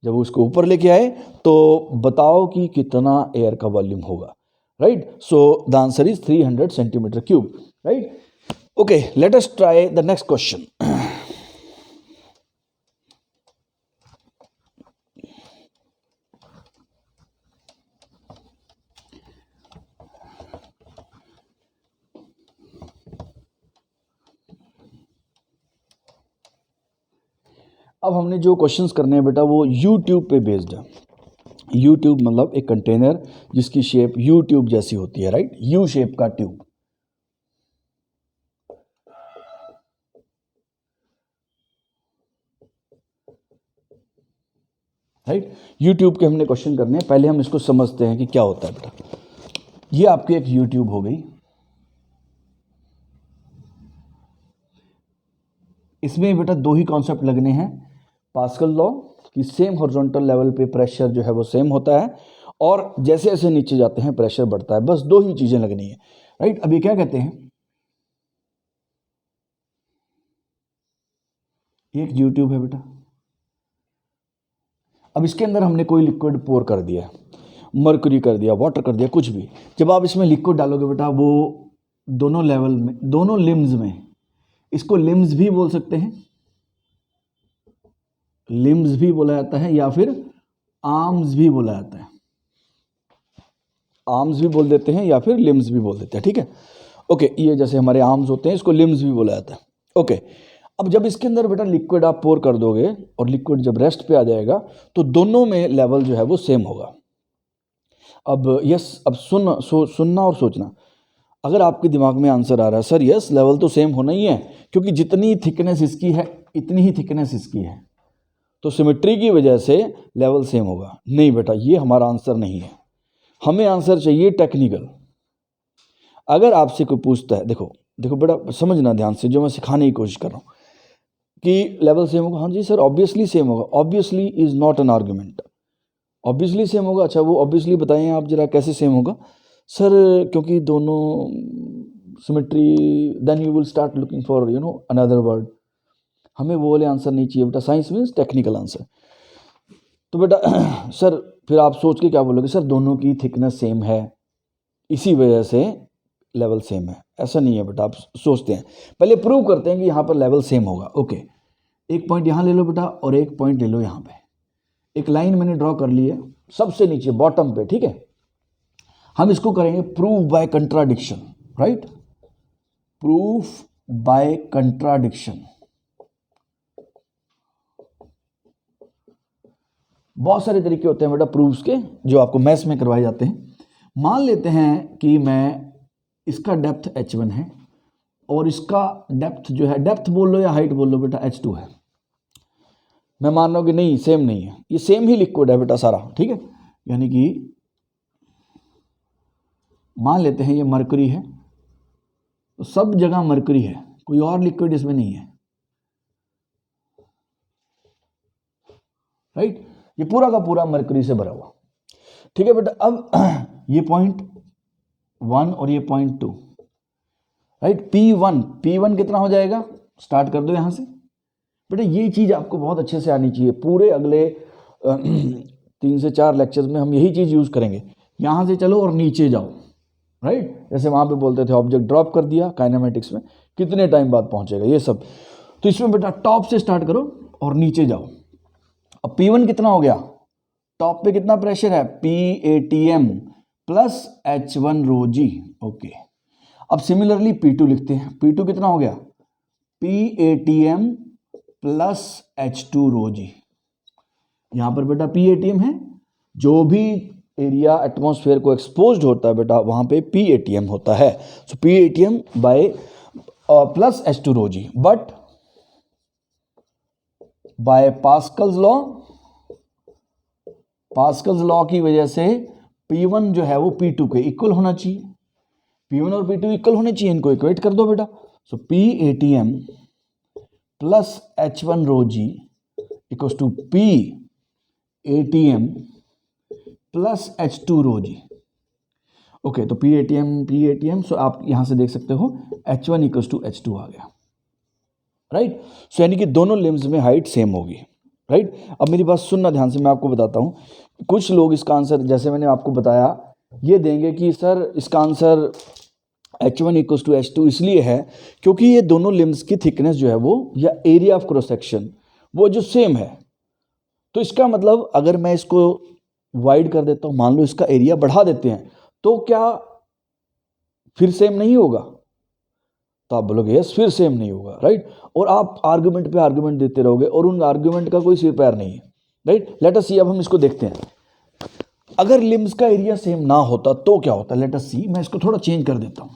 Speaker 1: जब उसको ऊपर लेके आए तो बताओ कि कितना एयर का वॉल्यूम होगा, right. So the answer is 300 centimetre cube, right. Okay, let us try the next question. अब हमने जो क्वेश्चंस करने हैं बेटा वो यूट्यूब पे बेस्ड है। यूट्यूब मतलब एक कंटेनर जिसकी शेप यूट्यूब जैसी होती है, राइट, यू शेप का ट्यूब। राइट, यूट्यूब के हमने क्वेश्चन करने हैं। पहले हम इसको समझते हैं कि क्या होता है बेटा। ये आपकी एक यूट्यूब हो गई, इसमें बेटा दो ही कॉन्सेप्ट लगने हैं, पास्कल लॉ कि सेम हॉरिजॉन्टल लेवल पे प्रेशर जो है वो सेम होता है और जैसे जैसे नीचे जाते हैं प्रेशर बढ़ता है, बस दो ही चीजें लगनी है, राइट। अब ये क्या कहते हैं, एक यूट्यूब है बेटा, अब इसके अंदर हमने कोई लिक्विड पोर कर दिया, मर्क्यूरी कर दिया, वाटर कर दिया, कुछ भी। जब आप इसमें लिक्विड डालोगे बेटा वो दोनों लेवल में, दोनों लिम्स में, इसको लिम्स भी बोल सकते हैं, लिम्स भी बोला जाता है या फिर आर्म्स भी बोला जाता है, आर्म्स भी बोल देते हैं या फिर लिम्स भी बोल देते हैं, ठीक है। ओके, ये जैसे हमारे आर्म्स होते हैं इसको लिम्स भी बोला जाता है। ओके, अब जब इसके अंदर बेटा लिक्विड आप पोर कर दोगे और लिक्विड जब रेस्ट पे आ जाएगा तो दोनों में लेवल जो है वो सेम होगा। अब यस, अब सुनना और सोचना। अगर आपके दिमाग में आंसर आ रहा है सर यस लेवल तो सेम होना ही है क्योंकि जितनी थिकनेस इसकी है इतनी ही थिकनेस इसकी है, तो सिमेट्री की वजह से लेवल सेम होगा। नहीं बेटा, ये हमारा आंसर नहीं है, हमें आंसर चाहिए टेक्निकल। अगर आपसे कोई पूछता है, देखो देखो बेटा समझना ध्यान से, जो मैं सिखाने की कोशिश कर रहा हूँ कि लेवल सेम होगा, हाँ जी सर ऑब्वियसली सेम होगा। Obviously is not an argument. Obviously same होगा, अच्छा वो ऑब्वियसली बताएं आप जरा कैसे सेम होगा। सर क्योंकि दोनों symmetry, then you will start looking for another word. हमें वो वाले आंसर नहीं चाहिए बेटा, साइंस मीन्स टेक्निकल आंसर। तो बेटा सर फिर आप सोच के क्या बोलोगे, सर दोनों की थिकनेस सेम है इसी वजह से लेवल सेम है। ऐसा नहीं है बेटा, आप सोचते हैं, पहले प्रूव करते हैं कि यहाँ पर लेवल सेम होगा। ओके, एक पॉइंट यहाँ ले लो बेटा और एक पॉइंट ले लो यहाँ पे। एक लाइन मैंने ड्रॉ कर ली है सबसे नीचे बॉटम पे, ठीक है। हम इसको करेंगे proof by contradiction, right, proof by contradiction. बहुत सारे तरीके होते हैं बेटा प्रूफ्स के जो आपको मैथ्स में करवाए जाते हैं। मान लेते हैं कि मैं इसका डेप्थ h1 है और इसका डेप्थ जो है, डेप्थ बोल लो या हाइट बोल लो बेटा, h2 है। मैं मान रहा हूं कि नहीं सेम नहीं है, ये सेम ही लिक्विड है बेटा सारा, ठीक है। यानी कि मान लेते हैं ये मरकरी है, तो सब जगह मरकरी है, कोई और लिक्विड इसमें नहीं है, राइट। ये पूरा का पूरा मरकरी से भरा हुआ, ठीक है बेटा। अब ये पॉइंट 1 और ये पॉइंट 2, राइट। P1 कितना हो जाएगा, स्टार्ट कर दो यहां से बेटा। ये चीज आपको बहुत अच्छे से आनी चाहिए। पूरे अगले 3 से 4 लेक्चर्स में हम यही चीज यूज करेंगे। यहां से चलो और नीचे जाओ, राइट। जैसे वहां पे बोलते थे ऑब्जेक्ट ड्रॉप कर दिया काइनेमेटिक्स में, कितने टाइम बाद पहुंचेगा ये सब। तो इसमें बेटा टॉप से स्टार्ट करो और नीचे जाओ। अब P1 कितना हो गया, टॉप पे कितना प्रेशर है, PATM plus H1 rho G. Okay, अब सिमिलरली P2 लिखते हैं। P2 कितना हो गया, PATM प्लस H2 रो जी। यहां पर बेटा PATM है, जो भी एरिया एटमॉस्फेयर को एक्सपोज्ड होता है बेटा वहां पे PATM होता है। सो PATM by plus H2 rho G, but by Pascal's law की वजह से P1 जो है वो P2 के इक्वल होना चाहिए। P1 और P2 इक्वल होने चाहिए, इनको इक्वेट कर दो बेटा। So PATM plus H1 rho G equals to PATM plus H2 rho G. Okay, तो PATM, सो आप यहां से देख सकते हो H1 इक्वल्स टू H2 आ गया, राइट। सो यानी कि दोनों लिम्स में हाइट सेम होगी, राइट। अब मेरी बात सुनना ध्यान से, मैं आपको बताता हूं। कुछ लोग इसका आंसर, जैसे मैंने आपको बताया, ये देंगे कि सर इसका answer H1 equals to H2 इसलिए है क्योंकि ये दोनों लिम्स की थिकनेस जो है वो, या एरिया ऑफ क्रॉस सेक्शन वो जो सेम है। तो इसका मतलब अगर मैं इसको वाइड कर देता हूं, मान लो इसका एरिया बढ़ा देते हैं, तो क्या फिर सेम नहीं होगा? तो आप बोलोगे यस फिर सेम नहीं होगा, राइट। और आप आर्गुमेंट पे आर्गुमेंट देते रहोगे और उन आर्गुमेंट का कोई सिर पैर नहीं है, राइट। लेट अस सी, अब हम इसको देखते हैं। अगर लिम्स का एरिया सेम ना होता तो क्या होता, लेट अस सी। मैं इसको थोड़ा चेंज कर देता हूं।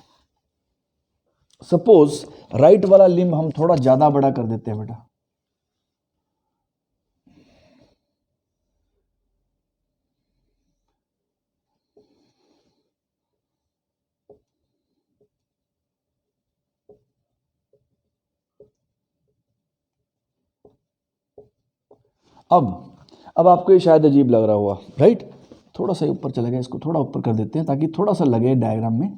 Speaker 1: सपोज राइट वाला लिम्ब हम थोड़ा ज्यादा बड़ा कर देते हैं बेटा, अब आपको ये शायद अजीब लग रहा हुआ, राइट। थोड़ा सा ऊपर चला गया, इसको थोड़ा ऊपर कर देते हैं ताकि थोड़ा सा लगे डायग्राम में।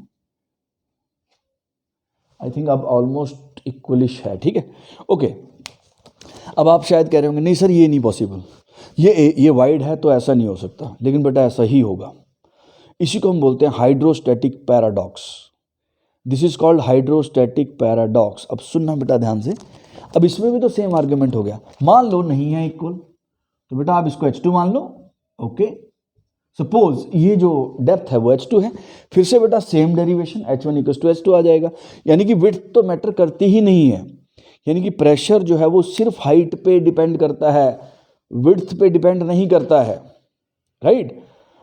Speaker 1: आई थिंक अब ऑलमोस्ट इक्वलिश है, ठीक है। ओके, अब आप शायद कह रहे होंगे नहीं सर ये नहीं पॉसिबल, ये वाइड है तो ऐसा नहीं हो सकता, लेकिन बेटा ऐसा ही होगा। इसी को हम बोलते हैं hydrostatic paradox. This is called hydrostatic paradox. अब सुनना बेटा ध्यान से। अब इसमें भी तो सेम आर्ग्यूमेंट हो गया। मान लो नहीं है इक्वल, तो बेटा आप इसको H2 मान लो, ओके। सपोज ये जो डेप्थ है वो h2 है, फिर से बेटा सेम डेरिवेशन h1 = h2 आ जाएगा, यानी कि विड्थ तो मैटर करती ही नहीं है, यानी कि प्रेशर जो है वो सिर्फ हाइट पे डिपेंड करता है, विड्थ पे डिपेंड नहीं करता है, राइट।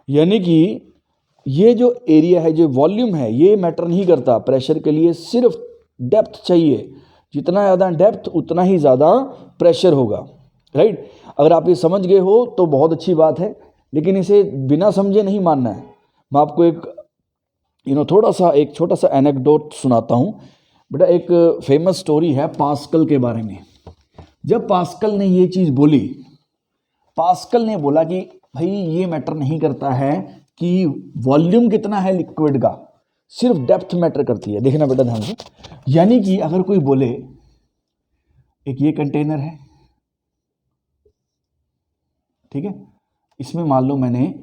Speaker 1: यानी कि ये जो एरिया है, जो वॉल्यूम है, ये मैटर नहीं करता प्रेशर के लिए, सिर्फ डेप्थ चाहिए, जितना ज़्यादा डेप्थ उतना ही ज़्यादा प्रेशर होगा, राइट। अगर आप ये समझ गए हो तो बहुत अच्छी बात है, लेकिन इसे बिना समझे नहीं मानना है। मैं आपको एक थोड़ा सा एक छोटा सा एनेक्डोट सुनाता हूँ बेटा। एक फेमस स्टोरी है पास्कल के बारे में। जब पास्कल ने ये चीज़ बोली, पास्कल ने बोला कि भाई ये मैटर नहीं करता है कि वॉल्यूम कितना है लिक्विड का, सिर्फ डेप्थ मैटर करती है। देखना बेटा ध्यान से, यानी कि अगर कोई बोले एक ये कंटेनर है, ठीक है, इसमें मान लो मैंने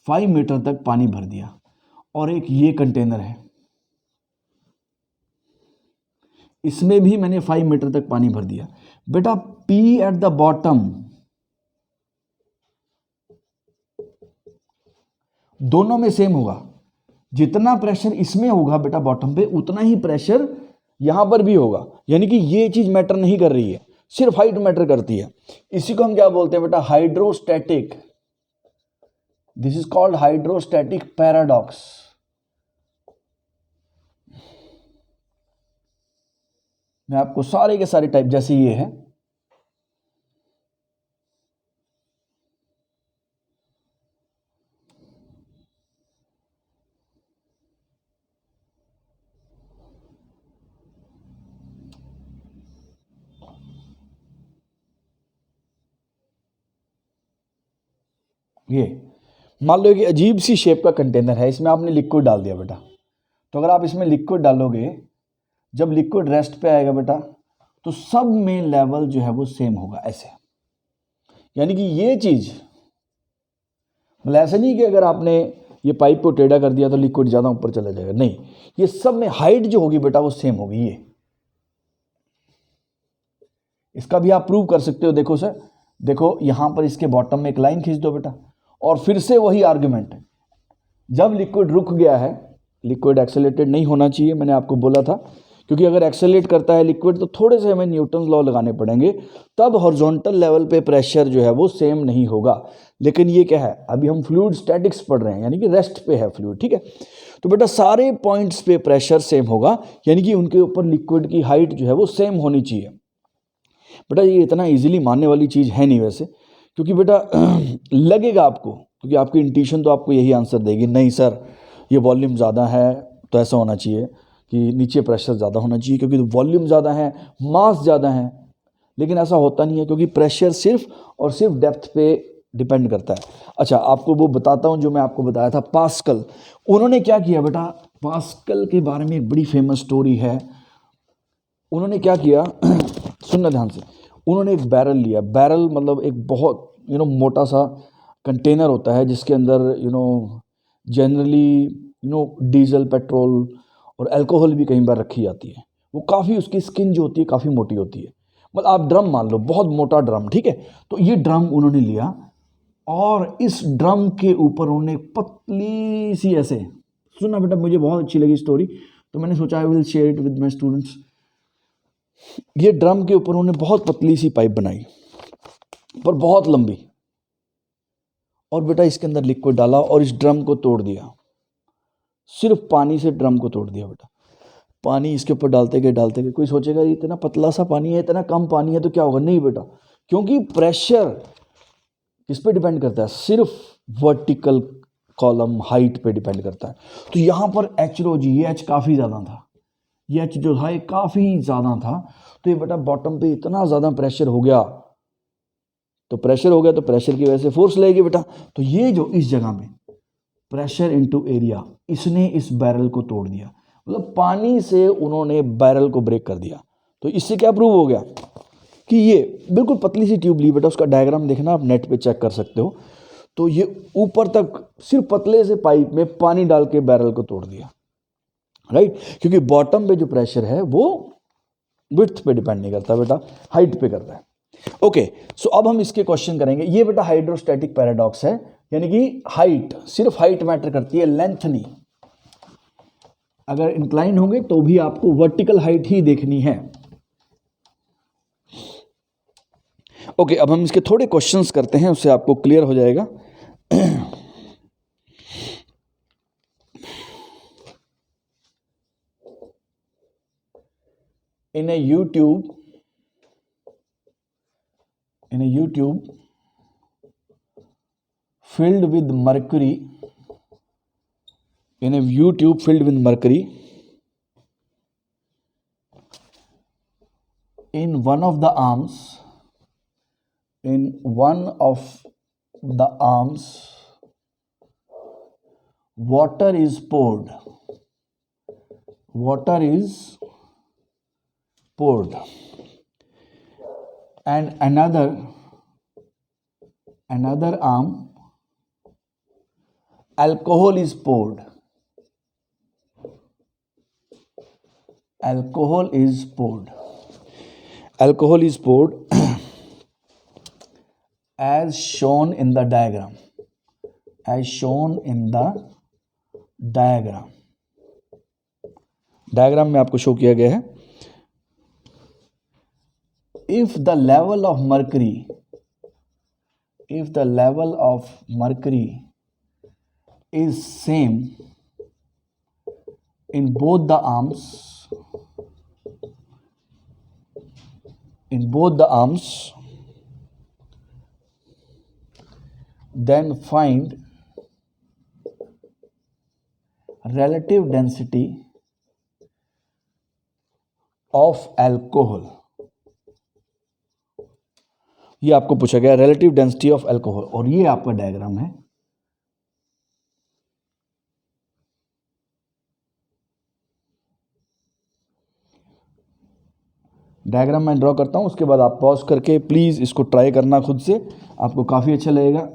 Speaker 1: 5 मीटर तक पानी भर दिया, और एक ये कंटेनर है, इसमें भी मैंने 5 मीटर तक पानी भर दिया। बेटा P एट द बॉटम दोनों में सेम होगा। जितना प्रेशर इसमें होगा बेटा बॉटम पे, उतना ही प्रेशर यहां पर भी होगा। यानी कि ये चीज मैटर नहीं कर रही है, सिर्फ हाइट मैटर करती है। इसी को हम क्या बोलते हैं बेटा? Hydrostatic. This is called hydrostatic paradox. मैं आपको सारे के सारे टाइप, जैसे ये है, ये मान लो कि अजीब सी शेप का कंटेनर है, इसमें आपने लिक्विड डाल दिया बेटा। तो अगर आप इसमें लिक्विड डालोगे, जब लिक्विड रेस्ट पे आएगा बेटा, तो सब में लेवल जो है वो सेम होगा, ऐसे। यानी कि ये चीज मतलब ऐसा नहीं कि अगर आपने ये पाइप को टेढ़ा कर दिया तो लिक्विड ज्यादा ऊपर चला जाएगा, नहीं, ये सब में हाइट जो होगी बेटा वो सेम होगी। ये इसका भी आप प्रूव कर सकते हो। देखो सर, देखो यहां पर इसके बॉटम में एक लाइन खींच दो बेटा, और फिर से वही आर्गुमेंट, जब लिक्विड रुक गया है, लिक्विड एक्सेलरेटेड नहीं होना चाहिए, मैंने आपको बोला था, क्योंकि अगर एक्सेलरेट करता है लिक्विड तो थोड़े से हमें न्यूटन लॉ लगाने पड़ेंगे, तब हॉरिजॉन्टल लेवल पे प्रेशर जो है वो सेम नहीं होगा। लेकिन ये क्या है, अभी हम फ्लूइड स्टैटिक्स पढ़ रहे हैं, यानी कि रेस्ट पे है फ्लूइड, ठीक है। तो बेटा सारे पॉइंट्स पे प्रेशर सेम होगा, यानी कि उनके ऊपर लिक्विड की हाइट जो है वो सेम होनी चाहिए। बेटा ये इतना इजीली मानने वाली चीज़ है नहीं वैसे, क्योंकि बेटा लगेगा आपको, क्योंकि आपकी इंट्यूशन तो आपको यही आंसर देगी, नहीं सर ये वॉल्यूम ज़्यादा है तो ऐसा होना चाहिए कि नीचे प्रेशर ज़्यादा होना चाहिए, क्योंकि वॉल्यूम ज़्यादा है, मास ज़्यादा है। लेकिन ऐसा होता नहीं है, क्योंकि प्रेशर सिर्फ और सिर्फ डेप्थ पे डिपेंड करता है। अच्छा, आपको वो बताता हूँ जो मैं आपको बताया था, पास्कल। उन्होंने क्या किया बेटा, पास्कल के बारे में एक बड़ी फेमस स्टोरी है। उन्होंने क्या किया सुनना ध्यान से। उन्होंने एक बैरल लिया, बैरल मतलब एक बहुत मोटा सा कंटेनर होता है, जिसके अंदर जनरली डीजल, पेट्रोल और अल्कोहल भी कई बार रखी जाती है। वो काफ़ी, उसकी स्किन जो होती है काफ़ी मोटी होती है, मतलब आप ड्रम मान लो, बहुत मोटा ड्रम, ठीक है। तो ये ड्रम उन्होंने लिया, और इस ड्रम के ऊपर उन्होंने पतली सी, ऐसे सुनना बेटा, मुझे बहुत अच्छी लगी स्टोरी, तो मैंने सोचा I will share it with my students. ये ड्रम के ऊपर उन्होंने बहुत पतली सी पाइप बनाई, पर बहुत लंबी, और बेटा इसके अंदर लिक्विड डाला और इस ड्रम को तोड़ दिया, सिर्फ पानी से ड्रम को तोड़ दिया बेटा। पानी इसके ऊपर डालते गए। कोई सोचेगा इतना पतला सा पानी है, इतना कम पानी है तो क्या होगा, नहीं बेटा, क्योंकि प्रेशर किस पे डिपेंड करता है, सिर्फ वर्टिकल कॉलम हाइट पे डिपेंड करता है। तो यहाँ पर एच रो जी, ये एच काफ़ी ज़्यादा था, ये एच जो था ये काफ़ी ज़्यादा था, तो ये बेटा बॉटम पे इतना ज़्यादा प्रेशर हो गया, तो प्रेशर की वजह से फोर्स लगेगी बेटा। तो ये जो इस जगह में प्रेशर इनटू एरिया, इसने इस बैरल को तोड़ दिया, मतलब पानी से उन्होंने बैरल को ब्रेक कर दिया। तो इससे क्या प्रूव हो गया कि ये बिल्कुल पतली सी ट्यूब ली बेटा, उसका डायग्राम देखना, आप नेट पे चेक कर सकते हो। तो ये ऊपर तक सिर्फ पतले से पाइप में पानी डाल के बैरल को तोड़ दिया, राइट। क्योंकि बॉटम पे जो प्रेशर है वो विड्थ पे डिपेंड नहीं करता बेटा, हाइट पे करता है। ओके, सो अब हम इसके क्वेश्चन करेंगे। ये बेटा हाइड्रोस्टैटिक पैराडॉक्स है, यानी कि हाइट, सिर्फ हाइट मैटर करती है, लेंथ नहीं। अगर इंक्लाइन होंगे तो भी आपको वर्टिकल हाइट ही देखनी है। ओके, अब हम इसके थोड़े क्वेश्चंस करते हैं, उससे आपको क्लियर हो जाएगा। in a YouTube filled with mercury, in a U-tube filled with mercury, in one of the arms, water is poured, and another arm, alcohol is poured. Alcohol is poured as shown in the diagram. Diagram में आपको show किया गया है। If the level of mercury is same in both the arms, then find relative density of alcohol. ये आपको पूछा गया relative density of alcohol, और ये आपका डायग्राम है। डायग्राम मैं ड्रॉ करता हूँ, उसके बाद आप पॉज करके प्लीज़ इसको ट्राई करना खुद से, आपको काफ़ी अच्छा लगेगा।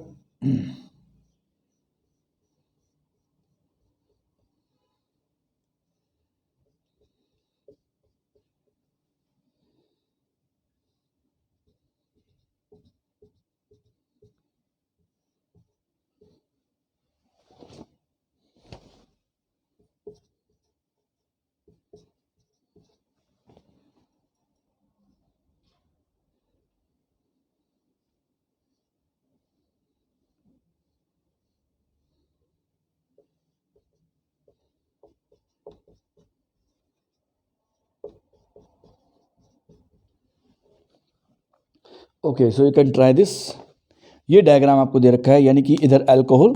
Speaker 1: Okay, so you can try this. ये डायग्राम आपको दे रखा है, यानी कि इधर अल्कोहल,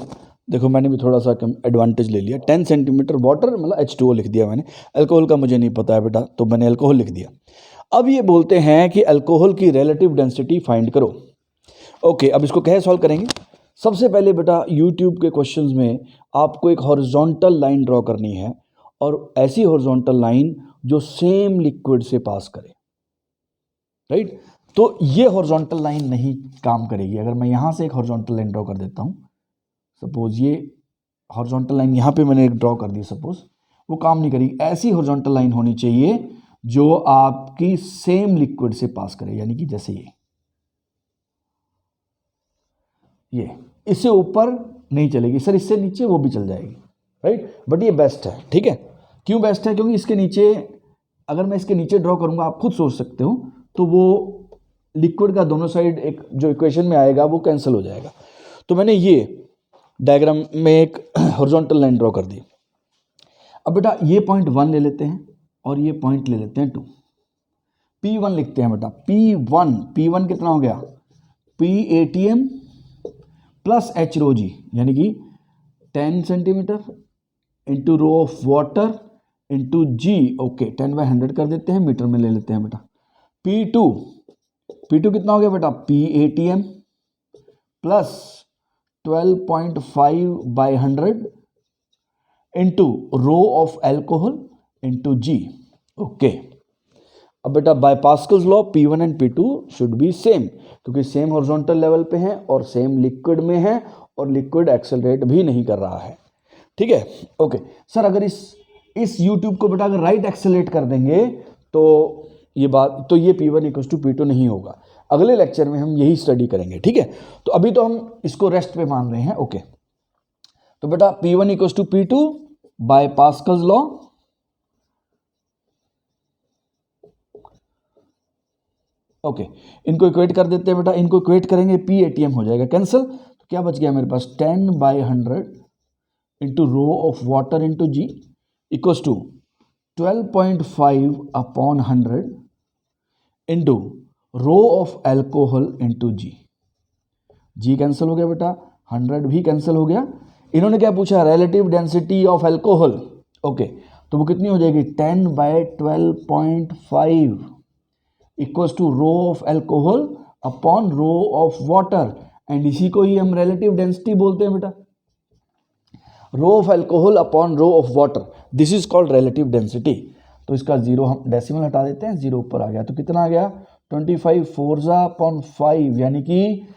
Speaker 1: देखो मैंने भी थोड़ा सा कम एडवांटेज ले लिया। 10 सेंटीमीटर वाटर मतलब H2O लिख दिया मैंने, अल्कोहल का मुझे नहीं पता है बेटा, तो मैंने अल्कोहल लिख दिया। अब ये बोलते हैं कि अल्कोहल की रिलेटिव डेंसिटी फाइंड करो। ओके, अब इसको कैसे सॉल्व करेंगे? सबसे पहले बेटा यूट्यूब के क्वेश्चंस में आपको एक हॉरिजॉन्टल लाइन ड्रॉ करनी है, और ऐसी हॉरिजॉन्टल लाइन जो सेम लिक्विड से पास करे, राइट? तो ये हॉरिजॉन्टल लाइन नहीं काम करेगी। अगर मैं यहाँ से एक हॉरिजॉन्टल लाइन ड्रॉ कर देता हूँ, सपोज ये हॉरिजॉन्टल लाइन यहाँ पे मैंने एक ड्रॉ कर दी, सपोज, वो काम नहीं करेगी। ऐसी हॉरिजॉन्टल लाइन होनी चाहिए जो आपकी सेम लिक्विड से पास करे, यानी कि जैसे ये इससे ऊपर नहीं चलेगी सर, इससे नीचे वो भी चल जाएगी, राइट? बट ये बेस्ट है, ठीक है? क्यों बेस्ट है? क्योंकि इसके नीचे, अगर मैं इसके नीचे ड्रॉ करूंगा, आप खुद सोच सकते हो, तो वो लिक्विड का दोनों साइड एक जो इक्वेशन में आएगा वो कैंसिल हो जाएगा। तो मैंने ये डायग्राम में एक हॉरिजॉन्टल लाइन ड्रॉ कर दी। अब बेटा ये पॉइंट 1 ले लेते हैं और ये पॉइंट ले लेते हैं 2। P1 लिखते हैं बेटा, P1 कितना हो गया? PATM plus H rho G, यानी कि 10 centimetre into rho of water into G. Okay, 10/100 कर देते हैं, मीटर में ले लेते हैं बेटा। P2 कितना हो गया बेटा? PATM plus 12.5/100 into rho of alcohol into G. Okay, अब बेटा by Pascal's law P1 and P2 should be same, क्योंकि सेम हॉरिजॉन्टल लेवल पे हैं और सेम लिक्विड में है, और लिक्विड एक्सेलरेट भी नहीं कर रहा है, ठीक है? ओके सर, अगर इस यूट्यूब को बेटा अगर राइट एक्सेलरेट कर देंगे तो ये बात तो ये P1 इक्वल्स टू P2 नहीं होगा। अगले लेक्चर में हम यही स्टडी करेंगे, ठीक है। तो अभी तो हम इसको रेस्ट पे मान रहे हैं, ओके। तो बेटा P1 equals to P2 by Pascal's law, okay. इनको इक्वेट कर देते हैं बेटा, इनको इक्वेट करेंगे PATM हो जाएगा कैंसिल, तो क्या बच गया मेरे पास 10/100 into rho of water into G equals to 12.5 upon 100 into rho of alcohol into G. G cancel हो गया बेटा, 100 भी कैंसिल हो गया। इन्होंने क्या पूछा, relative density of alcohol, okay. तो वो कितनी हो जाएगी 10/12.5 equals to rho of alcohol upon rho of water, and इसी को ही हम रिलेटिव डेंसिटी बोलते हैं बेटा। Rho of alcohol upon rho of water, this is called relative density. तो इसका जीरो हम डेसिमल हटा देते हैं, जीरो ऊपर आ गया, तो कितना आ गया 25 4 अपॉन 5, यानी कि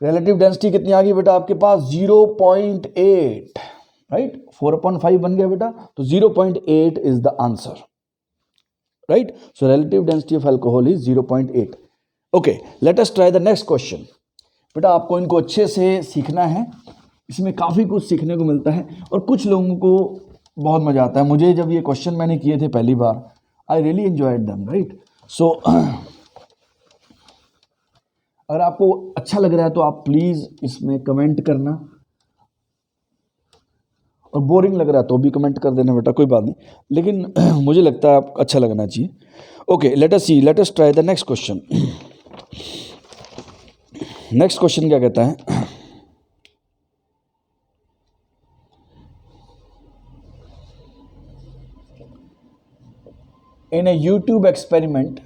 Speaker 1: रिलेटिव डेंसिटी कितनी आ गई बेटा आपके पास 0.8, राइट। 4/5 बन गया बेटा, तो 0.8 is the answer, right. So relative density of alcohol is 0.8। Okay, let us try the next question. बेटा आपको इनको अच्छे से सीखना है, इसमें काफ़ी कुछ सीखने को मिलता है और कुछ लोगों को बहुत मज़ा आता है। मुझे जब ये क्वेश्चन मैंने किए थे पहली बार, I really enjoyed them, right. So अगर आपको अच्छा लग रहा है तो आप प्लीज़ इसमें कमेंट करना, और बोरिंग लग रहा है तो भी कमेंट कर देना बेटा, कोई बात नहीं, लेकिन मुझे लगता है आपको अच्छा लगना चाहिए। Okay, let us see, let us try the next question. Next question क्या कहता है, in a YouTube experiment,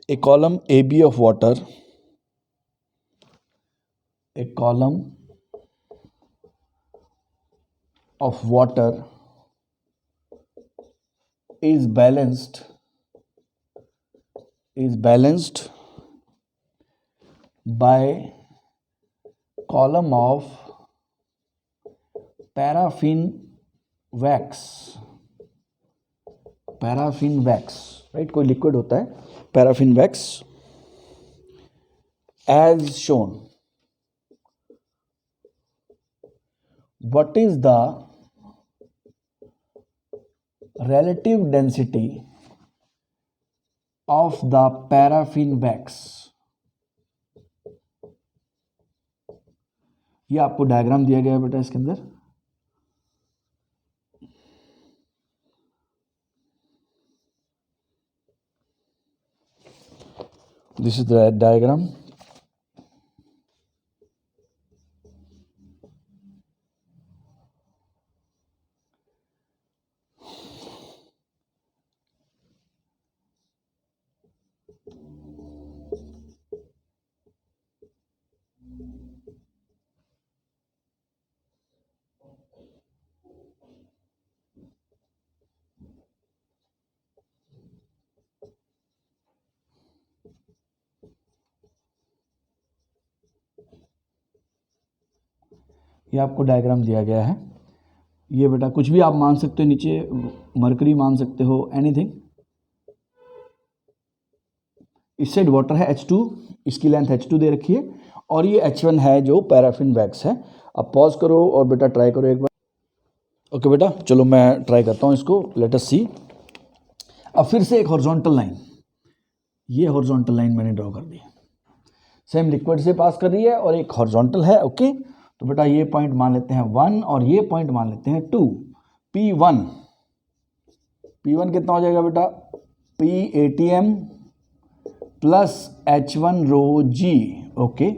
Speaker 1: a column AB of water, is balanced by column of paraffin wax, right. कोई लिक्विड होता है paraffin wax, as shown, what is the relative density of the paraffin wax। ये आपको diagram दिया गया है बेटा इसके अंदर, दिस इज द डायग्राम। ये आपको डायग्राम दिया गया है। ये बेटा कुछ भी आप मान सकते हो, नीचे मरकरी मान सकते हो, एनीथिंग। इस साइड वाटर है H2, इसकी लेंथ H2 दे रखी है, और ये H1 है जो पैराफिन वैक्स है। अब पॉज करो और बेटा ट्राई करो एक बार। ओके बेटा, चलो मैं ट्राई करता हूँ इसको, लेट अस सी। अब फिर से एक हॉरिजॉन्टल लाइन, ये हॉरिजॉन्टल लाइन मैंने ड्रॉ कर दी, सेम लिक्विड से पास कर रही है और एक हॉरिजॉन्टल है, ओके। तो बेटा ये पॉइंट मान लेते हैं 1 और ये पॉइंट मान लेते हैं 2। P1 कितना हो जाएगा बेटा, PATM प्लस H1 रो G, ओके।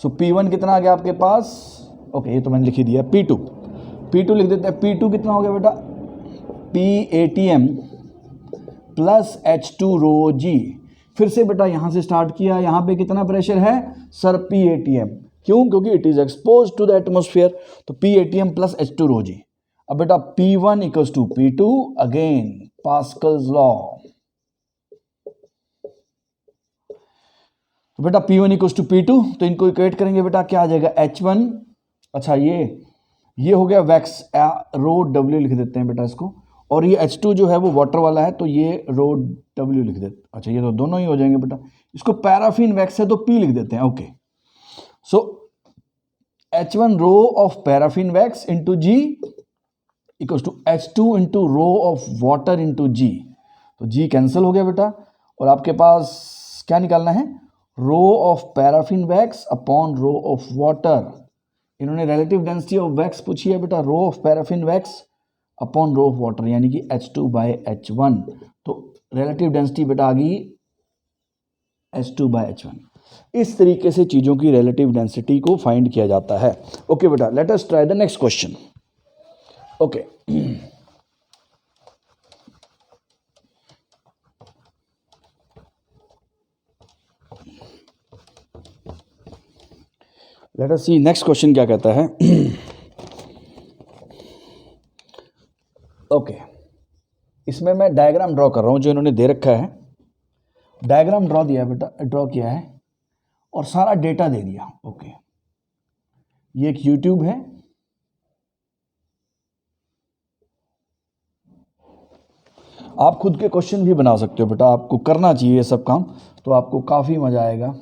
Speaker 1: सो P1 कितना आ गया आपके पास, ओके, ये तो मैंने लिख ही दिया। P2 लिख देते हैं। P2 कितना हो गया बेटा, PATM plus H2 rho G। फिर से बेटा यहाँ से स्टार्ट किया, यहाँ पे कितना प्रेशर है सर, PATM, क्यों, क्योंकि it is expose to the atmosphere, तो PATM plus H2 rho G। अब बेटा P1 equals to P2, again Pascal's law. तो बेटा P1 इक्वल्स टू P2, तो इनको इक्वेट करेंगे बेटा, क्या आ जाएगा H1, अच्छा ये ये हो गया वैक्स, रो डब्ल्यू लिख देते हैं बेटा इसको, और ये H2 जो है वो वाटर वाला है तो ये रो डब्ल्यू लिख देते, अच्छा ये तो दोनों ही हो जाएंगे बेटा। इसको पैराफिन वैक्स है तो P लिख देते हैं। Okay, so H1 rho of paraffin wax into G equals to H2 into rho of water into G, तो G कैंसिल हो गया बेटा, और आपके पास क्या निकालना है, rho of paraffin wax upon rho of water. इन्होंने रिलेटिव डेंसिटी ऑफ वैक्स पूछी है बेटा, rho of paraffin wax upon rho of water यानी कि H2 बाय H1, तो रिलेटिव डेंसिटी बेटा आ गई H2 बाय H1। इस तरीके से चीज़ों की रिलेटिव डेंसिटी को फाइंड किया जाता है। ओके बेटा, let us try the next question. Okay, let us see next question क्या कहता है। ओके, इसमें मैं डायग्राम ड्रॉ कर रहा हूँ जो इन्होंने दे रखा है। डायग्राम ड्रॉ दिया बेटा, ड्रॉ किया है और सारा डेटा दे दिया। ओके, ये एक यूट्यूब है, आप खुद के क्वेश्चन भी बना सकते हो बेटा, आपको करना चाहिए ये सब काम, तो आपको काफ़ी मज़ा आएगा।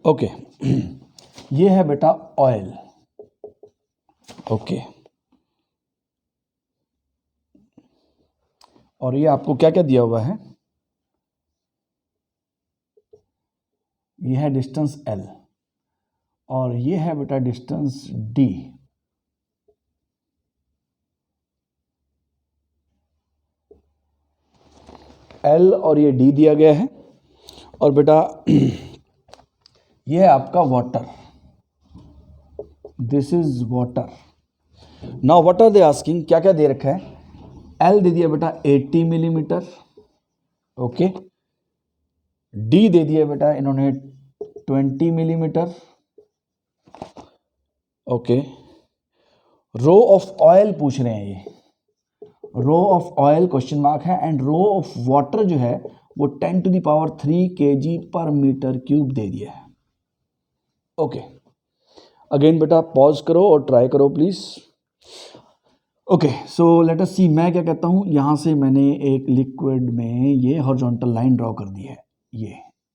Speaker 1: ओके, ये है बेटा ऑयल। ओके, और ये आपको क्या क्या दिया हुआ है, ये है डिस्टेंस L और ये है बेटा डिस्टेंस D। L और ये D दिया गया है, और बेटा ये है आपका water, this is water. Now what are they asking, क्या क्या दे रखा है, L दे दिया बेटा 80 मिलीमीटर, ओके, D दे दिया बेटा इन्होंने 20 millimetre, okay, rho of oil पूछ रहे हैं, ये rho of oil question mark है, एंड रो ऑफ वाटर जो है वो 10⁻³ kg पर मीटर क्यूब दे दिया है। ओके, अगेन बेटा पॉज करो और ट्राई करो please. Okay, so let us see, मैं क्या कहता हूँ, यहाँ से मैंने एक लिक्विड में ये हॉरिजॉन्टल लाइन ड्रॉ कर दी है,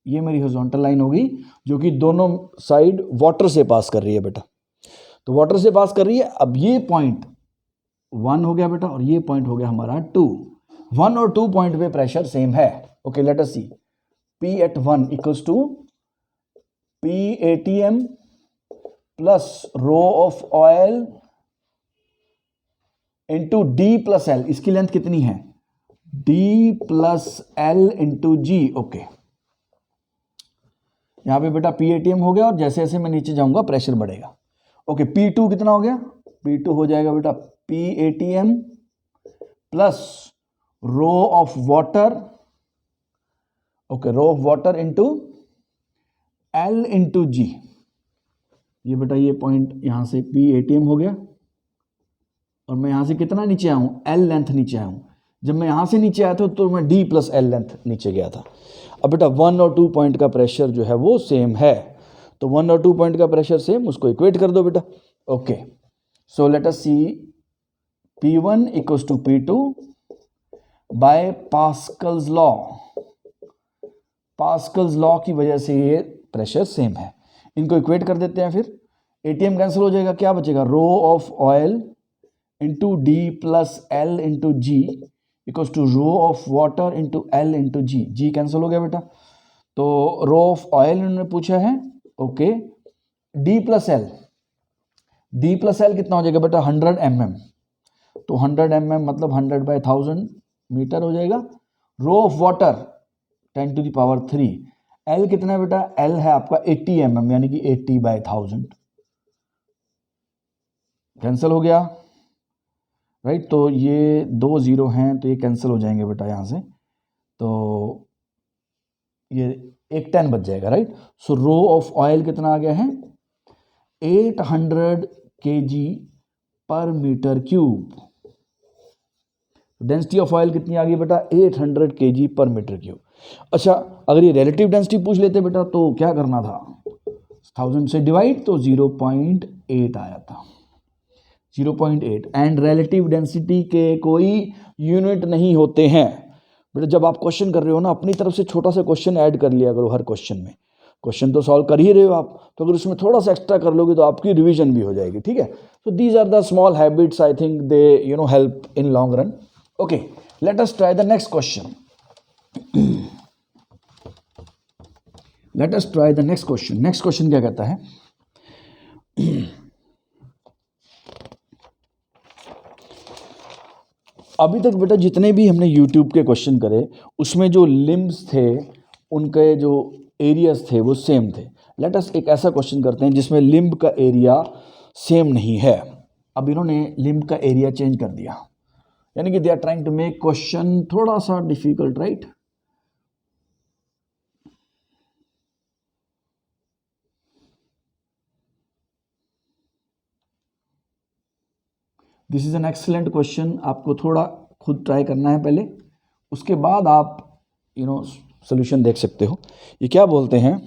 Speaker 1: ये मेरी हॉरिजॉन्टल लाइन होगी जो कि दोनों साइड वाटर से पास कर रही है बेटा, तो वाटर से पास कर रही है। अब ये पॉइंट 1 हो गया बेटा और ये पॉइंट हो गया हमारा 2, 1 और 2 पॉइंट पे प्रेशर सेम है। Okay, let us see, P at 1 equals to P ATM plus rho of oil into D plus L, इसकी लेंथ कितनी है, D plus L into G। Okay, यहां पे बेटा P ATM हो गया और जैसे जैसे मैं नीचे जाऊंगा प्रेशर बढ़ेगा। ओके, P2 कितना हो गया, P2 हो जाएगा बेटा P ATM plus rho of water, okay, rho of water into L into G। ये बेटा ये पॉइंट यहां से P ATM हो गया और मैं यहां से कितना नीचे आया हूं, L लेंथ नीचे आया हूं। जब मैं यहां से नीचे आया था तो मैं D प्लस L लेंथ नीचे गया था। अब बेटा 1 और 2 पॉइंट का प्रेशर जो है वो सेम है, तो 1 और 2 पॉइंट का प्रेशर सेम, उसको इक्वेट कर दो बेटा। Okay, so let us see, P1 equals to P2 by Pascal's law, Pascal's law की वजह से ये प्रेशर सेम है, इनको इक्वेट कर देते हैं, फिर ATM कैंसिल हो जाएगा, क्या बचेगा, rho of oil into D plus L into G equals to rho of water into L into G। G cancel हो गया बेटा, तो रो ऑफ ऑयल इन्होंने पूछा है, okay, D plus L, D plus L कितना हो जाएगा बेटा 100 mm, तो 100 mm मतलब 100/1000 मीटर हो जाएगा। रो ऑफ वाटर 10⁻³ L कितना है बेटा, L है आपका 80 mm यानी कि 80/1000, कैंसिल हो गया, राइट, तो ये 2 0 हैं तो ये कैंसिल हो जाएंगे बेटा यहाँ से, तो ये एक 10 बच जाएगा, right. So rho of oil कितना आ गया है 800 kg per metre cube. Density of oil कितनी आ गई बेटा? 800 kg पर मीटर क्यूब। अच्छा, अगर ये रिलेटिव डेंसिटी पूछ लेते बेटा तो क्या करना था? 1000 से डिवाइड, तो 0.8 आया था, 0.8। एंड रिलेटिव डेंसिटी के कोई यूनिट नहीं होते हैं बेटा। जब आप क्वेश्चन कर रहे हो ना, अपनी तरफ से छोटा सा क्वेश्चन ऐड कर लिया करो हर क्वेश्चन में। क्वेश्चन तो सॉल्व कर ही रहे हो आप, तो अगर उसमें थोड़ा सा एक्स्ट्रा कर लोगे तो आपकी रिवीजन भी हो जाएगी, ठीक है। So these are the small habits, I think they help in long run. Okay, let us try the next question. Let us try the next question. Next question क्या कहता है? अभी तक बेटा जितने भी हमने YouTube के क्वेश्चन करे, उसमें जो लिम्ब्स थे, उनके जो एरियाज थे वो सेम थे। लेट अस एक ऐसा क्वेश्चन करते हैं जिसमें लिम्ब का एरिया सेम नहीं है। अब इन्होंने लिम्ब का एरिया चेंज कर दिया, यानी कि they are trying to make question थोड़ा सा difficult, right? This is an excellent question. आपको थोड़ा खुद ट्राई करना है पहले, उसके बाद आप सोल्यूशन देख सकते हो। ये क्या बोलते हैं?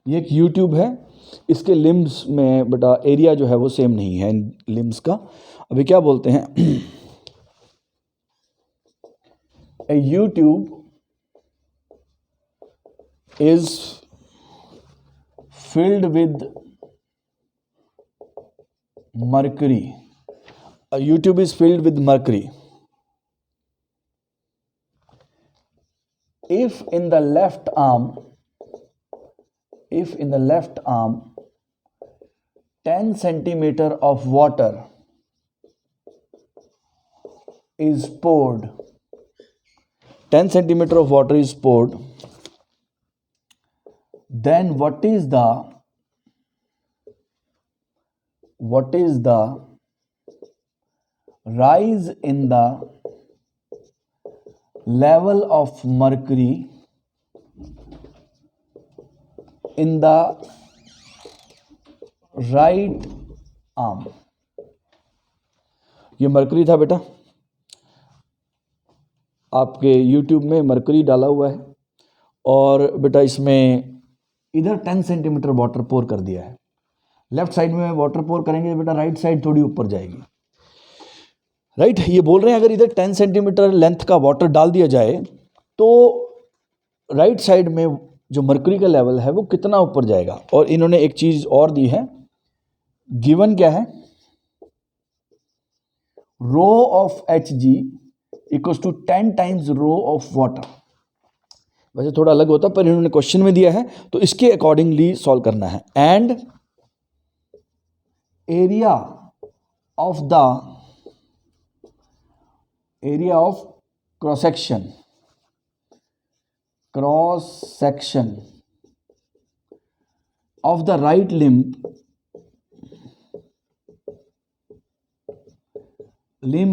Speaker 1: ये एक YouTube है, इसके लिम्ब्स में बेटा एरिया जो है वो सेम नहीं है इन लिम्ब्स का। अभी क्या बोलते हैं? A YouTube is filled with mercury. A YouTube is filled with mercury. If in the left arm 10 centimeter of water is poured, 10 centimeter of water is poured, then what is the rise in the level of mercury in the right arm? ये mercury था बेटा, आपके YouTube में mercury डाला हुआ है, और बेटा इसमें इधर 10 सेंटीमीटर वाटर पोर कर दिया है। लेफ्ट साइड में वाटर पोर करेंगे बेटा, राइट साइड थोड़ी ऊपर जाएगी, राइट? ये बोल रहे हैं अगर इधर 10 सेंटीमीटर लेंथ का वाटर डाल दिया जाए तो राइट साइड में जो मरकरी का लेवल है वो कितना ऊपर जाएगा। और इन्होंने एक चीज और दी है, गिवन क्या है? Rho of Hg equals to 10 times rho of water. वैसे थोड़ा अलग होता पर इन्होंने क्वेश्चन में दिया है तो इसके अकॉर्डिंगली सॉल्व करना है। And area of cross section of the right limb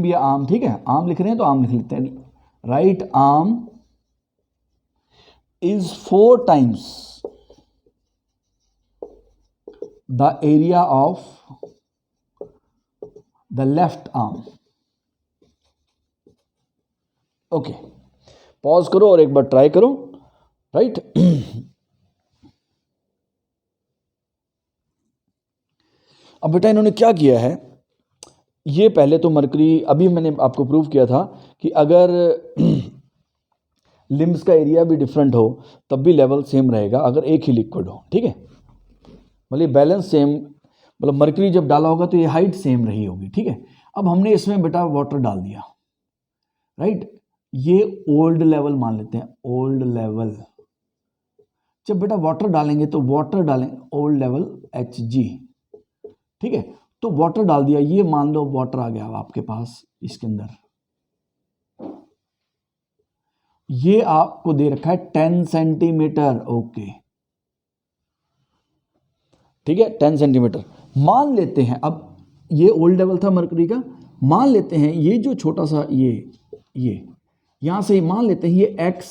Speaker 1: या आर्म, ठीक है, आर्म लिख रहे हैं तो आर्म लिख लेते हैं। Right arm is 4 times the area of the left arm. Okay, pause करो और एक बार ट्राई करो, राइट? अब बेटा इन्होंने क्या किया है, ये पहले तो मरकरी, अभी मैंने आपको प्रूव किया था कि अगर लिम्ब्स का एरिया भी डिफरेंट हो तब भी लेवल सेम रहेगा अगर एक ही लिक्विड हो, ठीक है, मतलब बैलेंस सेम, मतलब मरकरी जब डाला होगा तो ये हाइट सेम रही होगी, ठीक है। अब हमने इसमें बेटा वाटर डाल दिया, राइट? ये ओल्ड लेवल मान लेते हैं, ओल्ड लेवल। जब बेटा वाटर डालेंगे तो वाटर डालें ओल्ड लेवल Hg, ठीक है। तो वाटर डाल दिया, ये मान लो वाटर आ गया आपके पास इसके अंदर, ये आपको दे रखा है 10 सेंटीमीटर, ओके, ठीक है, 10 सेंटीमीटर मान लेते हैं। अब ये ओल्ड लेवल था मरकरी का, मान लेते हैं ये जो छोटा सा ये यहां से मान लेते हैं ये x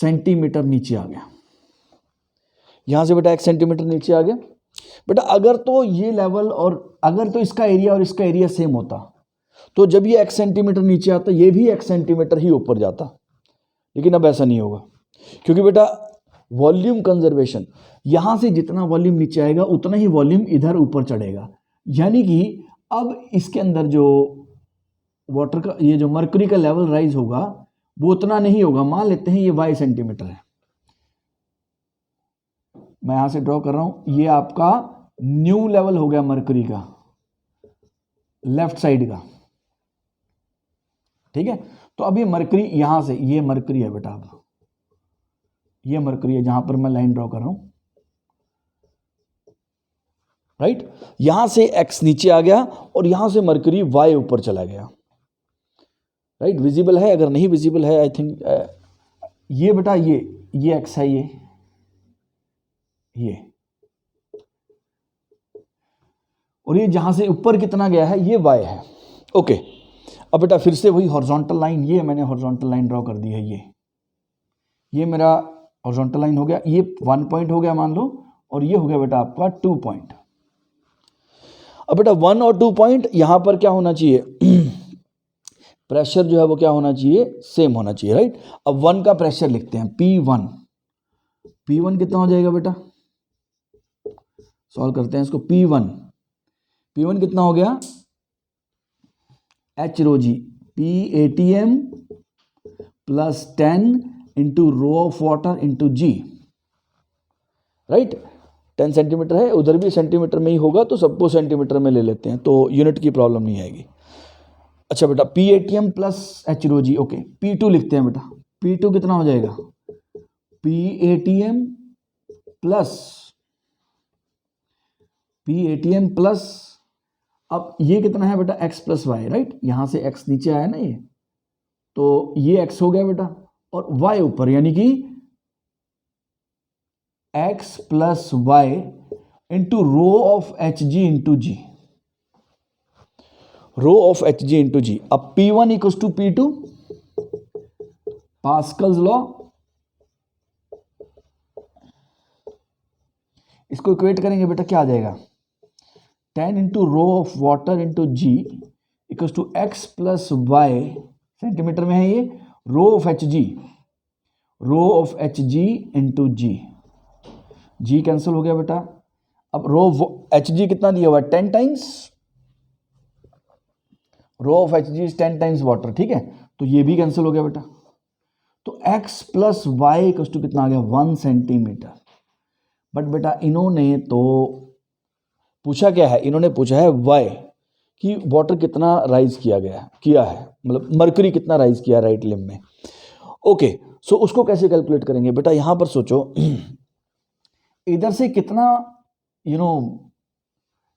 Speaker 1: सेंटीमीटर नीचे आ गया, यहाँ से बेटा 1 सेंटीमीटर नीचे आ गया। बेटा अगर तो ये लेवल और अगर तो इसका एरिया और इसका एरिया सेम होता तो जब ये 1 सेंटीमीटर नीचे आता ये भी 1 सेंटीमीटर ही ऊपर जाता, लेकिन अब ऐसा नहीं होगा क्योंकि बेटा वॉल्यूम कंजर्वेशन, यहाँ से जितना वॉल्यूम नीचे आएगा उतना ही वॉल्यूम इधर ऊपर चढ़ेगा। यानी कि अब इसके अंदर जो वाटर का ये जो मर्क्यूरी का लेवल राइज होगा वो उतना नहीं होगा। मान लेते हैं ये y सेंटीमीटर है, मैं यहां से ड्रॉ कर रहा हूं, ये आपका न्यू लेवल हो गया मर्क्यूरी का लेफ्ट साइड का, ठीक है। तो अब ये मर्क्यूरी यहां से, ये मर्क्यूरी है बेटा, अब ये मर्क्यूरी है जहां पर मैं लाइन ड्रॉ कर रहा हूं, राइट। यहां से x नीचे आ गया और यहां से मर्क्यूरी y ऊपर चला गया, राइट। विजिबल है? अगर नहीं विजिबल है आई थिंक ये बेटा ये x है, ये और ये जहां से ऊपर कितना गया है ये y है, ओके। अब बेटा फिर से वही हॉरिजॉन्टल लाइन, ये मैंने हॉरिजॉन्टल लाइन ड्रॉ कर दी है, ये मेरा हॉरिजॉन्टल लाइन हो गया, ये 1 पॉइंट हो गया मान लो, और ये हो गया बेटा आपका 2 पॉइंट। अब बेटा 1 और 2 पॉइंट यहां पर क्या होना चाहिए प्रेशर जो है वो क्या होना चाहिए, सेम होना चाहिए, राइट। अब 1 का प्रेशर लिखते हैं P1 कितना हो जाएगा बेटा, सॉल्व करते हैं इसको। P1 कितना हो गया, H rho g PATM plus 10 into rho of water into G, right. 10 centimetre है, उधर भी सेंटीमीटर में ही होगा तो सबको सेंटीमीटर में ले लेते हैं तो यूनिट की प्रॉब्लम नहीं आएगी। अच्छा बेटा PATM plus H rho G, okay. P2 लिखते हैं बेटा, P2 कितना हो जाएगा, PATM प्लस अब ये कितना है बेटा x प्लस वाई, राइट। यहां से x नीचे आया ना ये, तो ये x हो गया बेटा और y ऊपर, यानी कि x plus Y into rho of H G into G, rho of H G into G. अब P1 equals to P2, Pascal's law, इसको इक्वेट करेंगे बेटा क्या आ जाएगा, 10 into rho of water into G equals to X plus Y, centimetre में है ये, rho of H G into G cancel हो गया बेटा। अब रो एच जी कितना दिया हुआ है, 10 times, rho of H G 10 times water, ठीक है, तो ये भी कैंसिल हो गया बेटा। तो x plus y equals to कितना आ गया, 1 सेंटीमीटर। बट बेटा इन्होंने तो पूछा क्या है, इन्होंने पूछा है y कि वाटर कितना राइज किया है, मतलब मर्क्यूरी कितना राइज किया राइट लिम्ब में, ओके। सो उसको कैसे कैलकुलेट करेंगे बेटा, यहां पर सोचो इधर से कितना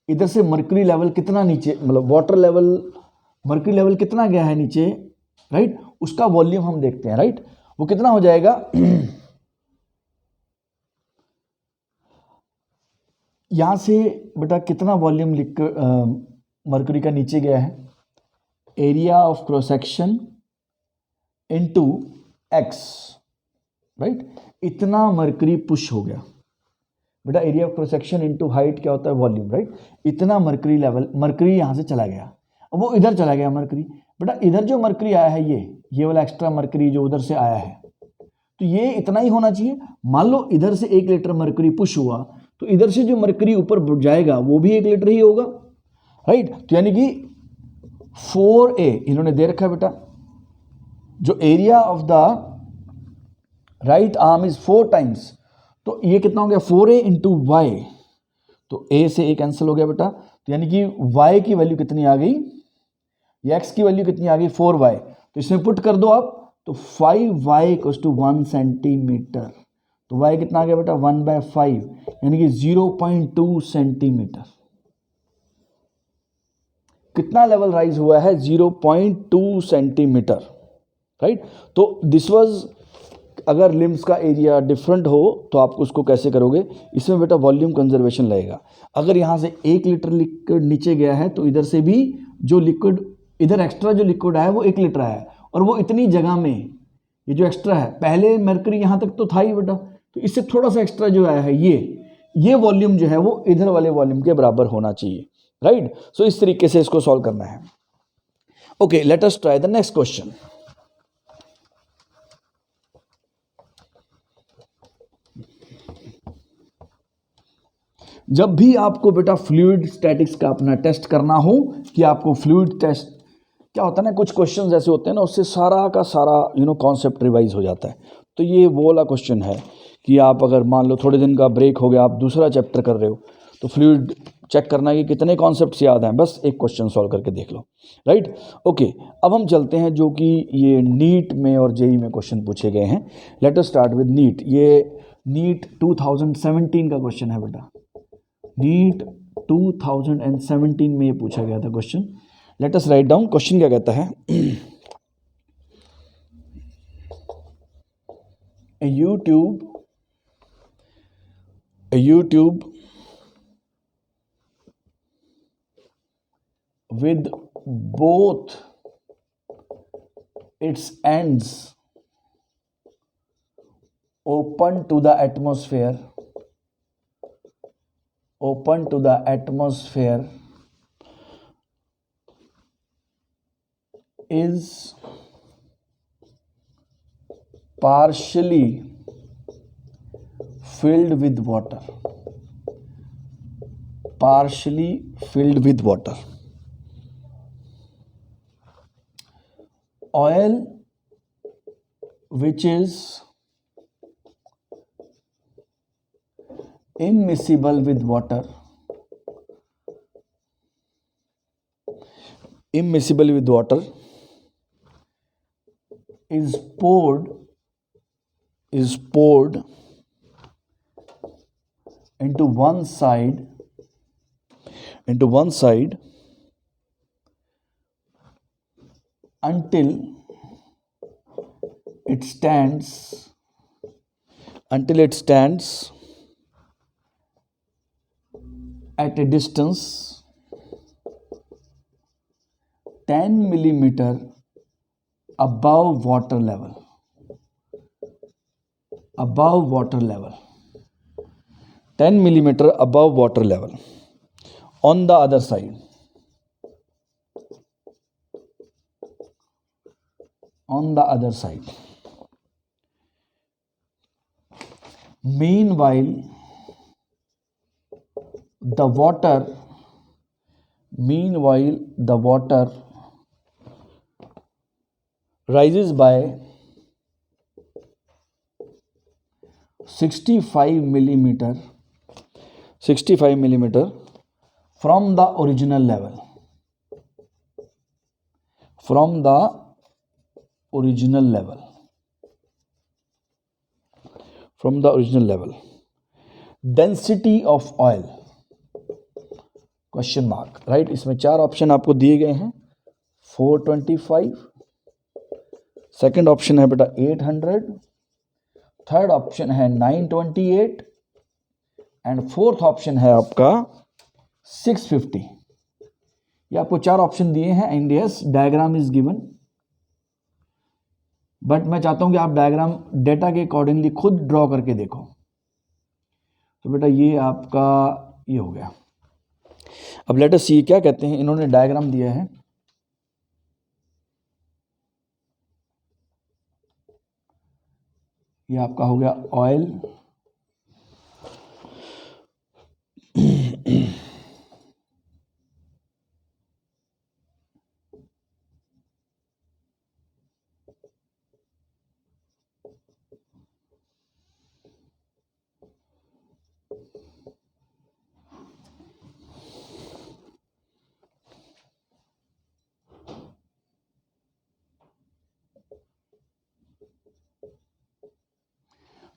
Speaker 1: इधर से मर्क्यूरी लेवल कितना नीचे, मतलब वाटर लेवल मर्क्यूरी लेवल कितना गया है नीचे, राइट। उसका वॉल्यूम हम देखते हैं, राइट। वो कितना हो जाएगा यहां से बेटा कितना वॉल्यूम मर्क्यूरी का नीचे गया है, area of cross section into x, right. इतना मर्क्यूरी पुश हो गया बेटा, area of cross section into height क्या होता है, वॉल्यूम, राइट। इतना मर्क्यूरी यहां से चला गया, अब वो इधर चला गया मर्क्यूरी। बेटा इधर जो मर्क्यूरी आया है ये वाला एक्स्ट्रा मर्क्यूरी जो उधर से आया है, तो ये इतना ही होना चाहिए। मान लो इधर से 1 लीटर मर्क्यूरी पुश हुआ तो इधर से जो मर्क्यूरी ऊपर जाएगा वो भी 1 लीटर ही होगा, राइट। तो यानी कि 4a इन्होंने दे रखा है बेटा, जो area of the right arm is 4 times, तो ये कितना हो गया 4a इंटू वाई, तो a से a कैंसिल हो गया बेटा, तो यानी कि y की वैल्यू कितनी आ गई, x की वैल्यू कितनी आ गई 4y, तो इसमें पुट कर दो आप, तो 5y इक्वल्स टू 1 सेंटीमीटर, तो y कितना आ गया बेटा 1/5, यानी कि 0.2 सेंटीमीटर। कितना लेवल राइज हुआ है, 0.2 सेंटीमीटर, राइट। तो दिस वाज, अगर लिम्स का एरिया डिफरेंट हो तो आप उसको कैसे करोगे, इसमें बेटा वॉल्यूम कंजर्वेशन लगेगा। अगर यहाँ से 1 लीटर लिक्विड नीचे गया है तो इधर से भी जो लिक्विड, इधर एक्स्ट्रा जो लिक्विड आया है वो 1 लीटर आया है, और वो इतनी जगह में ये जो एक्स्ट्रा है, पहले मरकरी यहाँ तक तो था ही बेटा, तो इससे थोड़ा सा एक्स्ट्रा जो आया है ये वॉल्यूम जो है वो इधर वाले वॉल्यूम के बराबर होना चाहिए, राइट। सो इस तरीके से इसको सॉल्व करना है। Okay, let us try the next question. जब भी आपको बेटा फ्लूइड स्टैटिक्स का अपना टेस्ट करना हो, कि आपको फ्लूइड टेस्ट क्या होता है ना, कुछ क्वेश्चन ऐसे होते हैं ना, उससे सारा का सारा कॉन्सेप्ट रिवाइज हो जाता है। तो ये वो वाला क्वेश्चन है कि आप अगर मान लो थोड़े दिन का ब्रेक हो गया, आप दूसरा चैप्टर कर रहे हो, तो फ्लूइड चेक करना कि कितने कॉन्सेप्ट्स याद हैं, बस एक क्वेश्चन सॉल्व करके देख लो, राइट। ओके, अब हम चलते हैं जो कि ये नीट में और जेई में क्वेश्चन पूछे गए हैं। Let us start with NEET. ये नीट 2017 का क्वेश्चन है बेटा, नीट 2017 में ये पूछा गया था question. Let us write down. Question क्या कहता है, a YouTube with both its ends open to the atmosphere is partially filled with water. Oil which is immiscible with water is poured into one side until it stands at a distance 10 millimeter above water level. 10 millimeter above water level. On the other side, meanwhile the water rises by 65 millimeter from the original level. Density of oil question mark, right। इसमें 4 option आपको दिए गए हैं, 425, second option है बेटा 800, third option है 928 and fourth option है आपका 650। ये आपको 4 ऑप्शन दिए हैं and yes diagram is given, but मैं चाहता हूं कि आप डायग्राम डेटा के अकॉर्डिंगली खुद ड्रॉ करके देखो। तो बेटा ये आपका ये हो गया। अब लेट अस सी क्या कहते हैं, इन्होंने डायग्राम दिया है, ये आपका हो गया ऑयल,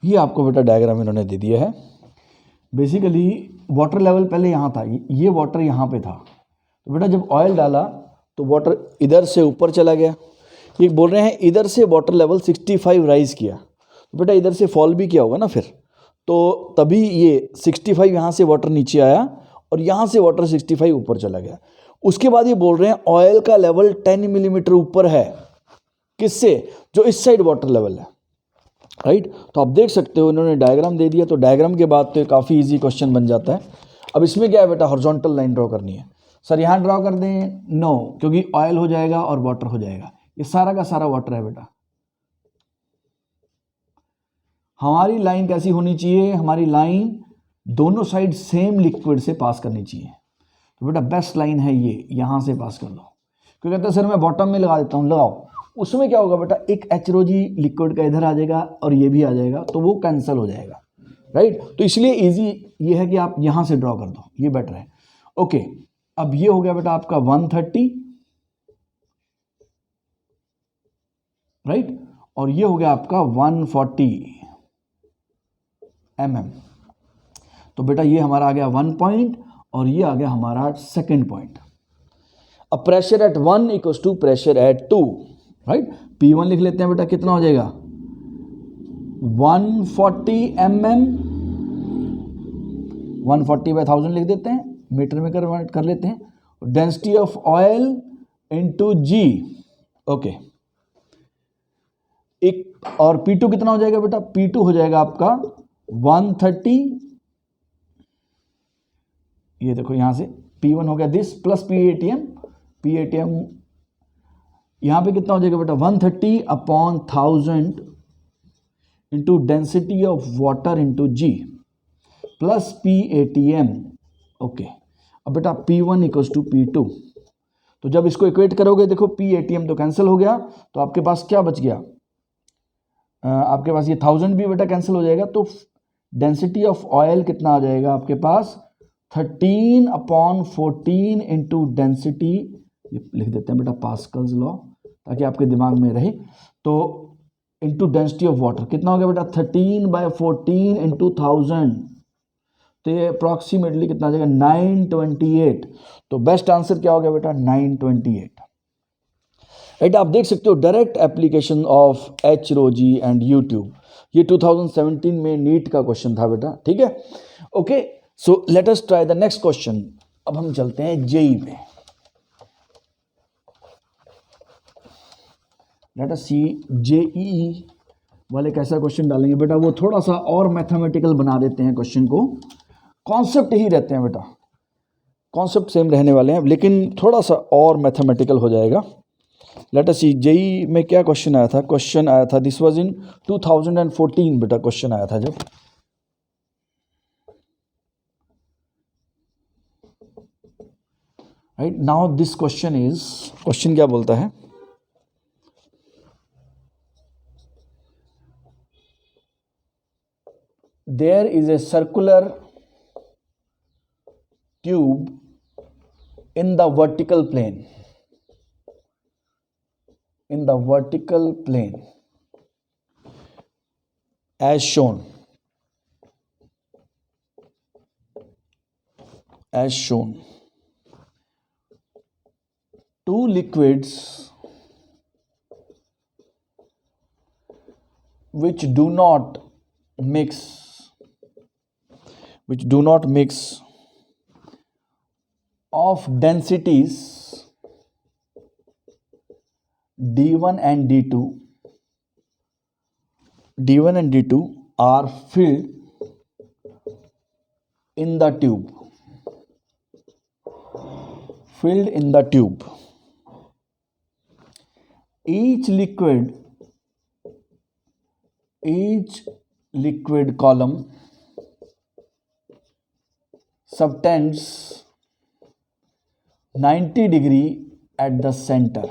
Speaker 1: ये आपको बेटा डायग्राम इन्होंने दे दिया है। बेसिकली वाटर लेवल पहले यहाँ था, ये वाटर यहाँ पे था, तो बेटा जब ऑयल डाला तो वाटर इधर से ऊपर चला गया। ये बोल रहे हैं इधर से वाटर लेवल 65 राइज किया, तो बेटा इधर से फॉल भी किया होगा ना फिर, तो तभी ये 65 यहाँ से वाटर नीचे आया और यहाँ से वाटर 65 ऊपर चला गया। उसके बाद ये बोल रहे हैं ऑयल का लेवल 10 मिलीमीटर ऊपर है, किससे? जो इस साइड वाटर लेवल है, राइट। तो आप देख सकते हो इन्होंने डायग्राम दे दिया, तो डायग्राम के बाद तो काफ़ी इजी क्वेश्चन बन जाता है। अब इसमें क्या है बेटा, हॉरिजॉन्टल लाइन ड्रॉ करनी है। सर यहाँ ड्रॉ कर दें? नो, क्योंकि ऑयल हो जाएगा और वाटर हो जाएगा, ये सारा का सारा वाटर है बेटा। हमारी लाइन कैसी होनी चाहिए? हमारी लाइन दोनों साइड सेम लिक्विड से पास करनी चाहिए। तो बेटा बेस्ट लाइन है ये, यहाँ से पास कर लो। क्यों कहते हैं सर मैं बॉटम में लगा देता हूँ, लगाओ। उसमें क्या होगा बेटा, एक HROG लिक्विड का इधर आ जाएगा और ये भी आ जाएगा, तो वो कैंसिल हो जाएगा, राइट। तो इसलिए इजी ये है कि आप यहाँ से ड्रॉ कर दो, ये बेटर है। ओके, अब ये हो गया बेटा आपका 130, राइट, और ये हो गया आपका 140 mm। तो बेटा ये हमारा आ गया 1 पॉइंट और ये आ गया हमारा सेकेंड पॉइंट। अब pressure at 1 equals to pressure at 2, right. P1 लिख लेते हैं बेटा, कितना हो जाएगा 140 mm, 140/1000 लिख देते हैं, मीटर में कन्वर्ट कर लेते हैं। Density of oil into G, okay. एक और P2 कितना हो जाएगा बेटा, P2 हो जाएगा आपका 130, ये देखो यहां से P1 हो गया दिस प्लस PATM यहां पे कितना हो जाएगा बेटा 130/1000 into density of water into G plus PATM, okay. अब बेटा P1 इक्वल्स टू P2, तो जब इसको इक्वेट करोगे देखो PATM तो कैंसिल हो गया, तो आपके पास क्या बच गया, आपके पास ये 1000 भी बेटा कैंसिल हो जाएगा, तो डेंसिटी ऑफ ऑयल कितना आ जाएगा आपके पास 13/14 इंटू डेंसिटी, ये लिख देते हैं बेटा पास्कल्स लॉ ताकि आपके दिमाग में रहे, तो इंटू डेंसिटी ऑफ वाटर कितना हो गया बेटा 13/14 इंटू 1000, तो ये अप्रॉक्सीमेटली कितना आ जाएगा 928। तो बेस्ट आंसर क्या हो गया बेटा 928, राइट। आप देख सकते हो direct application of HROG and YouTube, ये 2017 में नीट का क्वेश्चन था बेटा, ठीक है। Okay, so let us try the next question. अब हम चलते हैं जेई पे। लेट अस सी JEE वाले कैसा क्वेश्चन डालेंगे बेटा, वो थोड़ा सा और मैथमेटिकल बना देते हैं क्वेश्चन को। कॉन्सेप्ट ही रहते हैं बेटा, कॉन्सेप्ट सेम रहने वाले हैं लेकिन थोड़ा सा और मैथमेटिकल हो जाएगा। लेट अस सी जेई में क्या क्वेश्चन आया था, क्वेश्चन आया था दिस वाज इन 2014 बेटा, क्वेश्चन आया था जब, right. Now this question is, question क्या बोलता है, there is a circular tube in the vertical plane, as shown, two liquids which do not mix of densities D1 and D2 are filled in the tube, each liquid column subtends 90 degree at the center.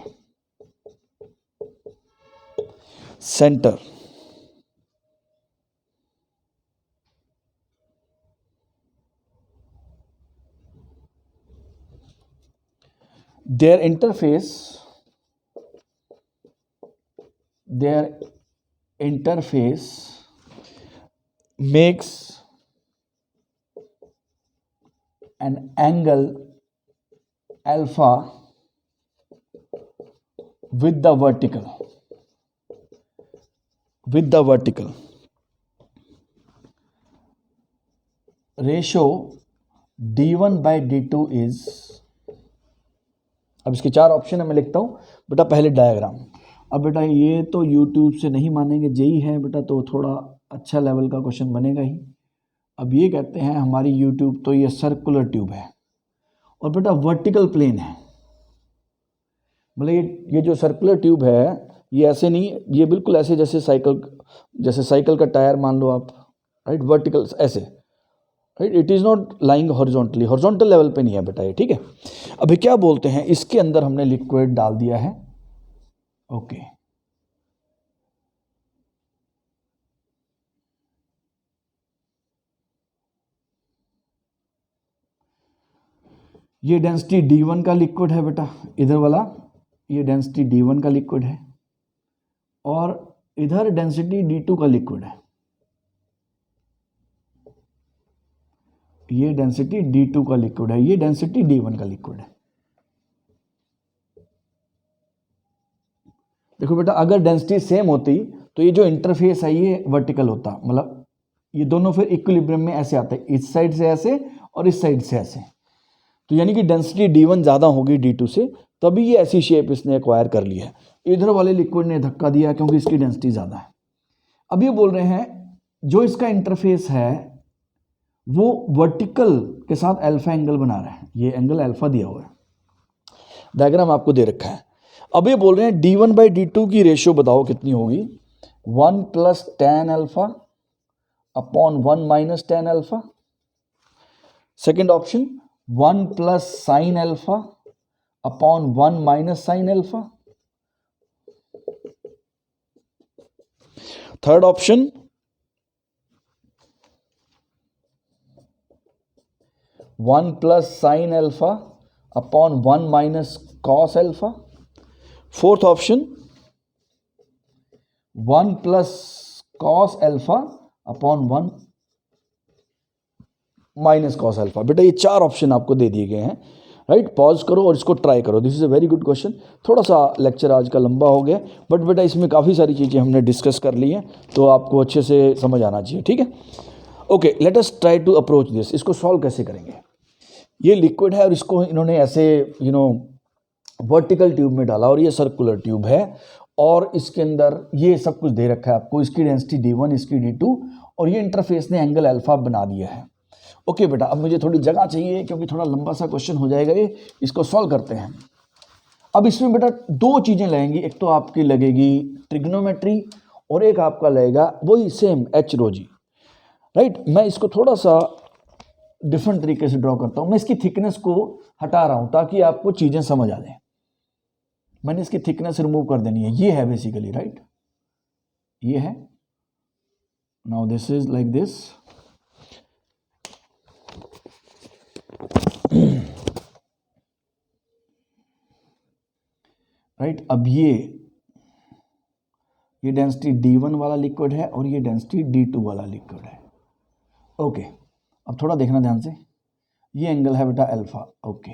Speaker 1: Their interface makes an angle alpha with the vertical. Ratio D1/D2 is, अब इसके 4 option है, मैं लिखता हूं बेटा पहले diagram. अब बेटा ये तो यूट्यूब से नहीं मानेंगे, जेई है बेटा तो थोड़ा अच्छा लेवल का क्वेश्चन बनेगा ही। अब ये कहते हैं हमारी यूट्यूब तो ये सर्कुलर ट्यूब है और बेटा वर्टिकल प्लेन है, मतलब ये जो सर्कुलर ट्यूब है ये ऐसे नहीं, ये बिल्कुल ऐसे जैसे साइकिल का टायर मान लो आप, राइट, वर्टिकल ऐसे, right, it is not lying horizontally, horizontal level पे नहीं है बेटा ये, ठीक है। अभी क्या बोलते हैं, इसके अंदर हमने लिक्विड डाल दिया है, ओके। ये डेंसिटी D1 का लिक्विड है बेटा, इधर वाला ये डेंसिटी D1 का लिक्विड है और इधर डेंसिटी D2 का लिक्विड है, ये डेंसिटी D2 का लिक्विड है, ये डेंसिटी D1 का लिक्विड है। देखो बेटा अगर डेंसिटी सेम होती तो ये जो इंटरफेस है ये वर्टिकल होता, मतलब ये दोनों फिर इक्विलिब्रियम में ऐसे आते हैं, इस साइड से ऐसे और इस साइड से ऐसे, तो यानी कि डेंसिटी D1 ज़्यादा होगी D2 से, तभी ये ऐसी शेप इसने एक्वायर कर ली है। इधर वाले लिक्विड ने धक्का दिया क्योंकि इसकी डेंसिटी ज़्यादा है। अब ये बोल रहे हैं जो इसका इंटरफेस है वो वर्टिकल के साथ अल्फा एंगल बना रहा है, ये एंगल अल्फा दिया हुआ है, डायग्राम आपको दे रखा है। अब ये बोल रहे हैं D1/D2 की रेशियो बताओ कितनी होगी, 1 + tan alpha upon 1 - tan alpha. Second option 1 + sin alpha upon 1 - sin alpha. Third option 1 + sin alpha upon 1 - cos alpha. Fourth option 1 + cos alpha upon 1 - cos alpha. बेटा ये चार ऑप्शन आपको दे दिए गए हैं, राइट। पॉज करो और इसको ट्राई करो, this is a very good question. थोड़ा सा लेक्चर आज का लंबा हो गया, बट बेटा इसमें काफ़ी सारी चीज़ें हमने डिस्कस कर ली हैं, तो आपको अच्छे से समझ आना चाहिए, ठीक है। Okay, let us try to approach this. इसको सॉल्व कैसे करेंगे, ये लिक्विड है और इसको इन्होंने ऐसे वर्टिकल ट्यूब में डाला और ये सर्कुलर ट्यूब है और इसके अंदर ये सब कुछ दे रखा है आपको, इसकी डेंसिटी D1, इसकी D2 और ये इंटरफेस ने एंगल अल्फा बना दिया है। ओके बेटा, अब मुझे थोड़ी जगह चाहिए क्योंकि थोड़ा लंबा सा क्वेश्चन हो जाएगा ये, इसको सॉल्व करते हैं। अब इसमें बेटा दो चीज़ें लगेंगी, एक तो आपकी लगेगी ट्रिग्नोमेट्री और एक आपका लगेगा वही same H rho G, right. मैं इसको थोड़ा सा डिफरेंट तरीके से ड्रॉ करता हूँ, मैं इसकी थिकनेस को हटा रहा हूँ ताकि आपको चीज़ें समझ आ जाए। मैंने इसकी थिकनेस रिमूव कर देनी है, ये है बेसिकली, राइट, ये है। Now this is like this, right. अब ये डेंसिटी D1 वाला लिक्विड है और ये डेंसिटी D2 वाला लिक्विड है, ओके। अब थोड़ा देखना ध्यान से, ये एंगल है बेटा अल्फा, ओके।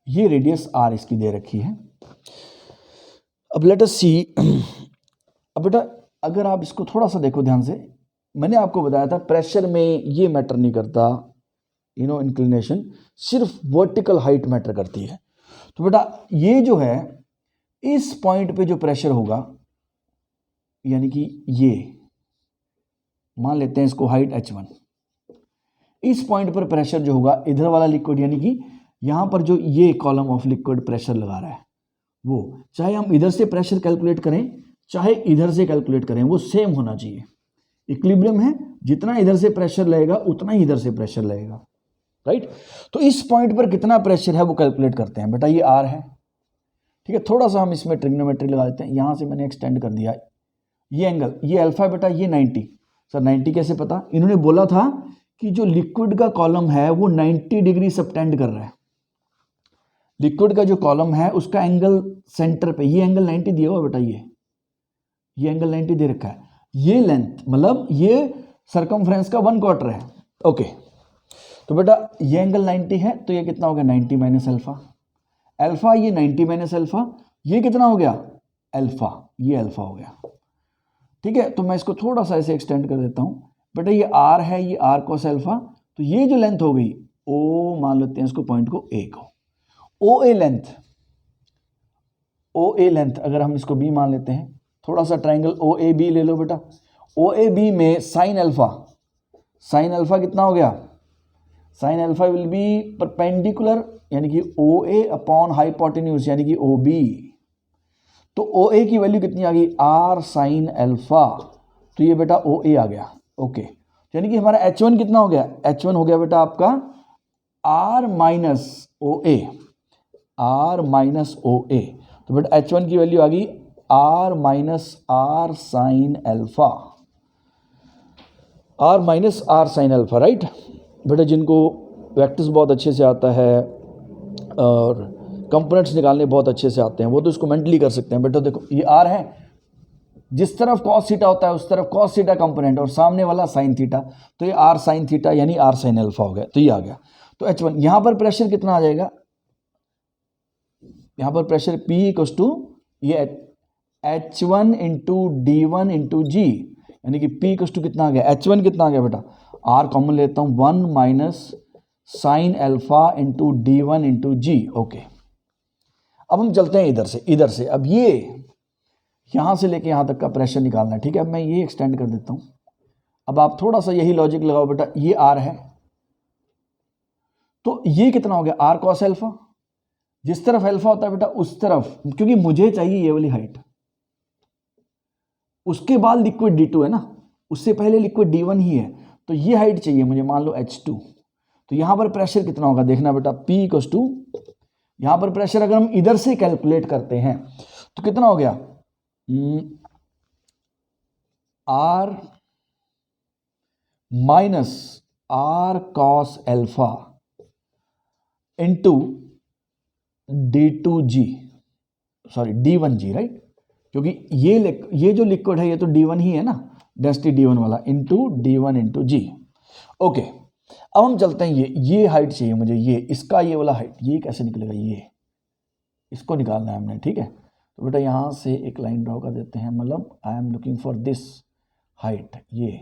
Speaker 1: ये रेडियस R इसकी दे रखी है। अब लेट अस सी, अब बेटा अगर आप इसको थोड़ा सा देखो ध्यान से, मैंने आपको बताया था प्रेशर में ये मैटर नहीं करता, इंक्लिनेशन, सिर्फ वर्टिकल हाइट मैटर करती है। तो बेटा ये जो है इस पॉइंट पे जो प्रेशर होगा, यानी कि ये मान लेते हैं इसको हाइट H1, इस पॉइंट पर प्रेशर जो होगा इधर वाला लिक्विड, यानी कि यहां पर जो ये कॉलम ऑफ लिक्विड प्रेशर लगा रहा है, वो चाहे हम इधर से प्रेशर कैलकुलेट करें चाहे इधर से कैलकुलेट करें, वो सेम होना चाहिए। इक्विलिब्रियम है, जितना इधर से प्रेशर लगेगा उतना ही इधर से प्रेशर लगेगा, राइट। तो इस पॉइंट पर कितना प्रेशर है वो कैलकुलेट करते हैं बेटा, ये R है, ठीक है। थोड़ा सा हम इसमें ट्रिग्नोमेट्री लगा देते हैं, यहां से मैंने एक्सटेंड कर दिया ये एंगल, ये अल्फा बेटा, ये 90। सर 90 कैसे पता, इन्होंने बोला था कि जो लिक्विड का कॉलम है वो 90 डिग्री सबटेंड कर रहा है। लिक्विड का जो कॉलम है उसका एंगल सेंटर पे, ये एंगल 90 दिया हुआ बेटा, ये एंगल 90 दे रखा है। ये लेंथ मतलब ये सरकमफ्रेंस का 1/4 है, ओके। तो बेटा ये एंगल 90 है, तो ये कितना हो गया 90 - अल्फा, अल्फा ये 90 - अल्फा, ये कितना हो गया अल्फा, ये अल्फा हो गया, ठीक है। तो मैं इसको थोड़ा सा ऐसे एक्सटेंड कर देता हूँ बेटा, ये R है, ये R cos अल्फा, तो ये जो लेंथ हो गई O, मान लेते हैं इसको पॉइंट को A को, OA लेंथ, ओ ए लेंथ अगर हम इसको बी मान लेते हैं, थोड़ा सा ट्राइंगल ओ ए बी ले लो बेटा, ओ ए बी में साइन अल्फा कितना हो गया, sine alpha will be perpendicular यानी कि ओ ए अपॉन हाइपोटेन्यूज यानी कि ओ बी। तो ओ ए की वैल्यू कितनी आ गई, आर साइन अल्फा, तो ये बेटा ओ ए आ गया। ओके, यानी कि हमारा H1 कितना हो गया, H1 हो गया बेटा आपका R minus O A, R minus O A. तो बेटा H1 की वैल्यू आ गई R minus R sine alpha, R minus R sine alpha, right बेटा। जिनको वेक्टर्स बहुत अच्छे से आता है और कंपोनेंट्स निकालने बहुत अच्छे से आते हैं वो तो इसको मेंटली कर सकते हैं। बेटा देखो ये R है, जिस तरफ कॉस थीटा होता है उस तरफ कॉस थीटा कंपोनेंट और सामने वाला साइन थीटा, तो ये आर साइन थीटा यानी आर साइन अल्फा हो गया, तो ये आ गया। तो H1 यहां पर प्रेशर कितना आ जाएगा, यहां पर प्रेशर P इक्वल्स टू ये H1 इंटू D1 इंटू जी, यानी कि P इक्वल्स टू कितना आ गया, H1 कितना आ गया बेटा, R कॉमन लेता हूं 1 minus sine alpha into D1 into G. Okay, अब हम चलते हैं इधर से अब ये यहां से लेके यहां तक का प्रेशर निकालना है, ठीक है। अब मैं ये एक्सटेंड कर देता हूं, अब आप थोड़ा सा यही लॉजिक लगाओ बेटा, ये आर है तो ये कितना हो गया, आर कॉस अल्फा, जिस तरफ अल्फा होता है बेटा उस तरफ, क्योंकि मुझे चाहिए ये वाली हाइट, उसके बाद लिक्विड D2 है ना, उससे पहले लिक्विड D1 ही है, तो ये हाइट चाहिए मुझे, मान लो H2। तो यहां पर प्रेशर कितना होगा देखना बेटा, P इक्वल्स टू, यहां पर प्रेशर अगर हम इधर से कैलकुलेट करते हैं तो कितना हो गया, R minus R cos alpha into D2G, sorry D1G, right, क्योंकि ये जो लिक्विड है ये तो D1 ही है ना, डेंसिटी D1 वाला, into D1 into G. Okay, अब हम चलते हैं, ये हाइट चाहिए मुझे, ये इसका ये वाला हाइट, ये कैसे निकलेगा, ये इसको निकालना है हमने, ठीक है। तो बेटा यहां से एक लाइन ड्रॉ कर देते हैं, मतलब I am looking for this height. ये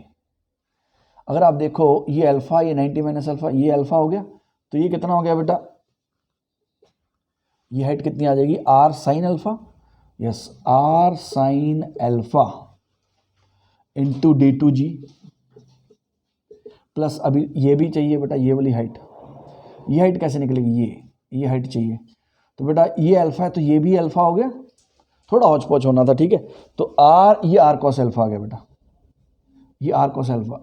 Speaker 1: अगर आप देखो ये अल्फा, ये 90 माइनस अल्फा, ये अल्फा हो गया, तो ये कितना हो गया बेटा, ये हाइट कितनी आ जाएगी, R sine alpha, yes R sine alpha into D2G plus अभी ये भी चाहिए बेटा, ये वाली हाइट, ये हाइट कैसे निकलेगी, ये हाइट चाहिए, तो बेटा ये अल्फा है तो ये भी अल्फा हो गया, थोड़ा हौच पौच होना था, ठीक है। तो आर, ये आर कॉस अल्फा आ गया बेटा, ये आर कॉस अल्फा,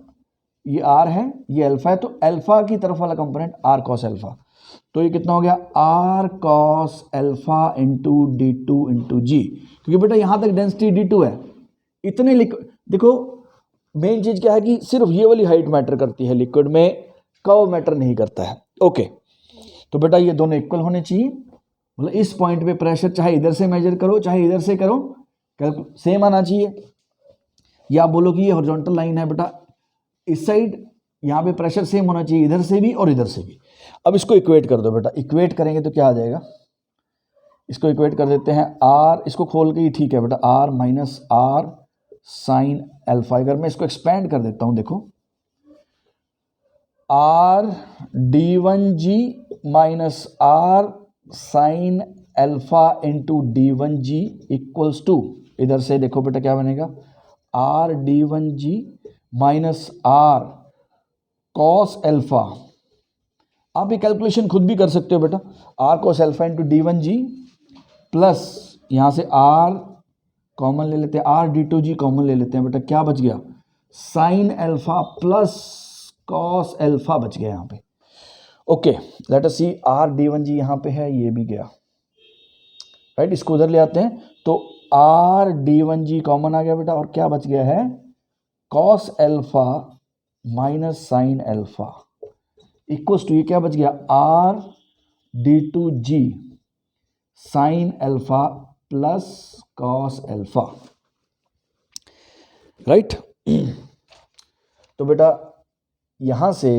Speaker 1: ये आर है ये अल्फा है, तो अल्फा की तरफ वाला कंपोनेंट आर कॉस अल्फा, तो ये कितना हो गया, R cos alpha into D2 into G, क्योंकि बेटा यहां तक डेंसिटी D2 है, इतने लिक्विड, देखो मेन चीज क्या है कि सिर्फ ये वाली हाइट मैटर करती है लिक्विड में, कर्व मैटर नहीं करता है। ओके, तो बेटा ये दोनों इक्वल होने चाहिए, मतलब इस पॉइंट पे प्रेशर चाहे इधर से मेजर करो चाहे इधर से करो, सेम आना चाहिए। या आप बोलो कि ये हॉरिजॉन्टल लाइन है बेटा, इस साइड यहाँ पे प्रेशर सेम होना चाहिए, इधर से भी और इधर से भी। अब इसको इक्वेट कर दो बेटा, इक्वेट करेंगे तो क्या आ जाएगा, इसको इक्वेट कर देते हैं, आर इसको खोल के ही ठीक है बेटा, R minus R sine alpha, अगर मैं इसको एक्सपेंड कर देता हूं देखो, R D1G minus R sine alpha into D1G equals to, इधर से देखो बेटा क्या बनेगा, R D1G minus R cos alpha, आप ये कैलकुलेशन खुद भी कर सकते हो बेटा, R cos alpha into D1G plus यहां से आर कॉमन ले लेते हैं, आर D2G कॉमन ले लेते हैं बेटा, क्या बच गया, sine alpha plus cos alpha बच गया यहाँ पे। Okay, let us see, R D1G यहाँ पे है, ये भी गया, राइट, इसको उधर ले आते हैं, तो आर D1G कॉमन आ गया बेटा, और क्या बच गया है, cos alpha minus sine alpha equals to, ये क्या बच गया, R D2G sine alpha plus cos alpha, right. तो बेटा यहां से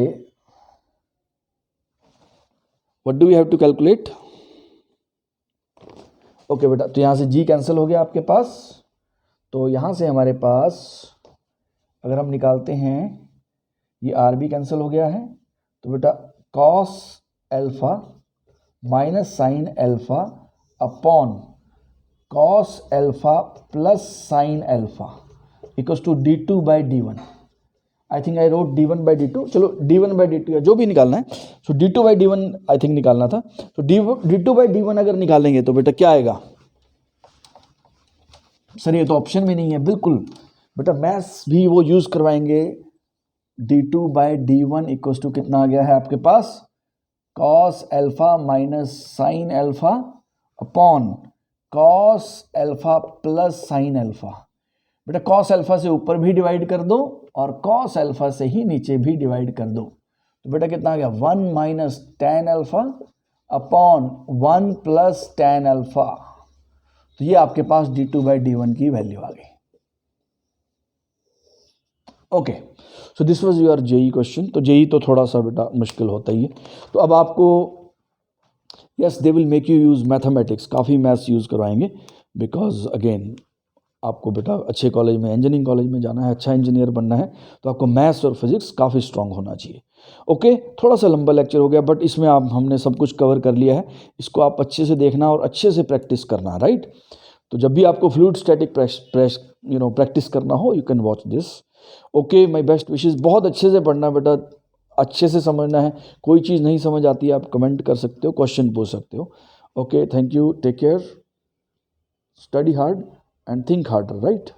Speaker 1: what do we have to calculate, okay बेटा, तो यहां से G कैंसिल हो गया आपके पास, तो यहां से हमारे पास अगर हम निकालते हैं, ये आर भी कैंसिल हो गया है, तो बेटा cos alpha minus sine alpha upon cos alpha plus sine alpha equals to d2/d1। I think I wrote d1/d2, चलो d1/d2 या जो भी निकालना है। सो d2/d1 आई थिंक निकालना था। तो d2/d1 अगर निकालेंगे तो बेटा क्या आएगा? सर ये तो ऑप्शन में नहीं है। बिल्कुल बेटा, मैथ्स भी वो यूज करवाएंगे। d2/d1 इक्वल्स टू कितना आ गया है आपके पास? Cos alpha minus sine alpha upon cos alpha plus sine alpha. बेटा कॉस एल्फा से ऊपर भी डिवाइड कर दो और कॉस एल्फा से ही नीचे भी डिवाइड कर दो। तो बेटा कितना आ गया? 1 minus tan alpha upon 1 plus tan alpha. तो ये आपके पास d2/d1 की वैल्यू आ गई। Okay, so this was your JEE question. तो जेई तो थोड़ा सा बेटा मुश्किल होता ही है। तो अब आपको yes they will make you use mathematics, काफ़ी मैथ्स यूज़ करवाएंगे, बिकॉज अगेन आपको बेटा अच्छे कॉलेज में, इंजीनियरिंग कॉलेज में जाना है, अच्छा इंजीनियर बनना है, तो आपको मैथ्स और फिजिक्स काफ़ी स्ट्रांग होना चाहिए। ओके, थोड़ा सा लंबा लेक्चर हो गया, बट इसमें आप हमने सब कुछ कवर कर लिया है। इसको आप अच्छे से देखना और अच्छे से प्रैक्टिस करना, राइट? तो जब भी आपको फ्लूइड स्टैटिक प्रैक्टिस करना हो, you can watch this. Okay, my best wishes. बहुत अच्छे से पढ़ना बेटा, अच्छे से समझना है। कोई चीज़ नहीं समझ आती है आप कमेंट कर सकते हो, क्वेश्चन पूछ सकते हो। Okay, thank you, take care, study hard and think harder, right?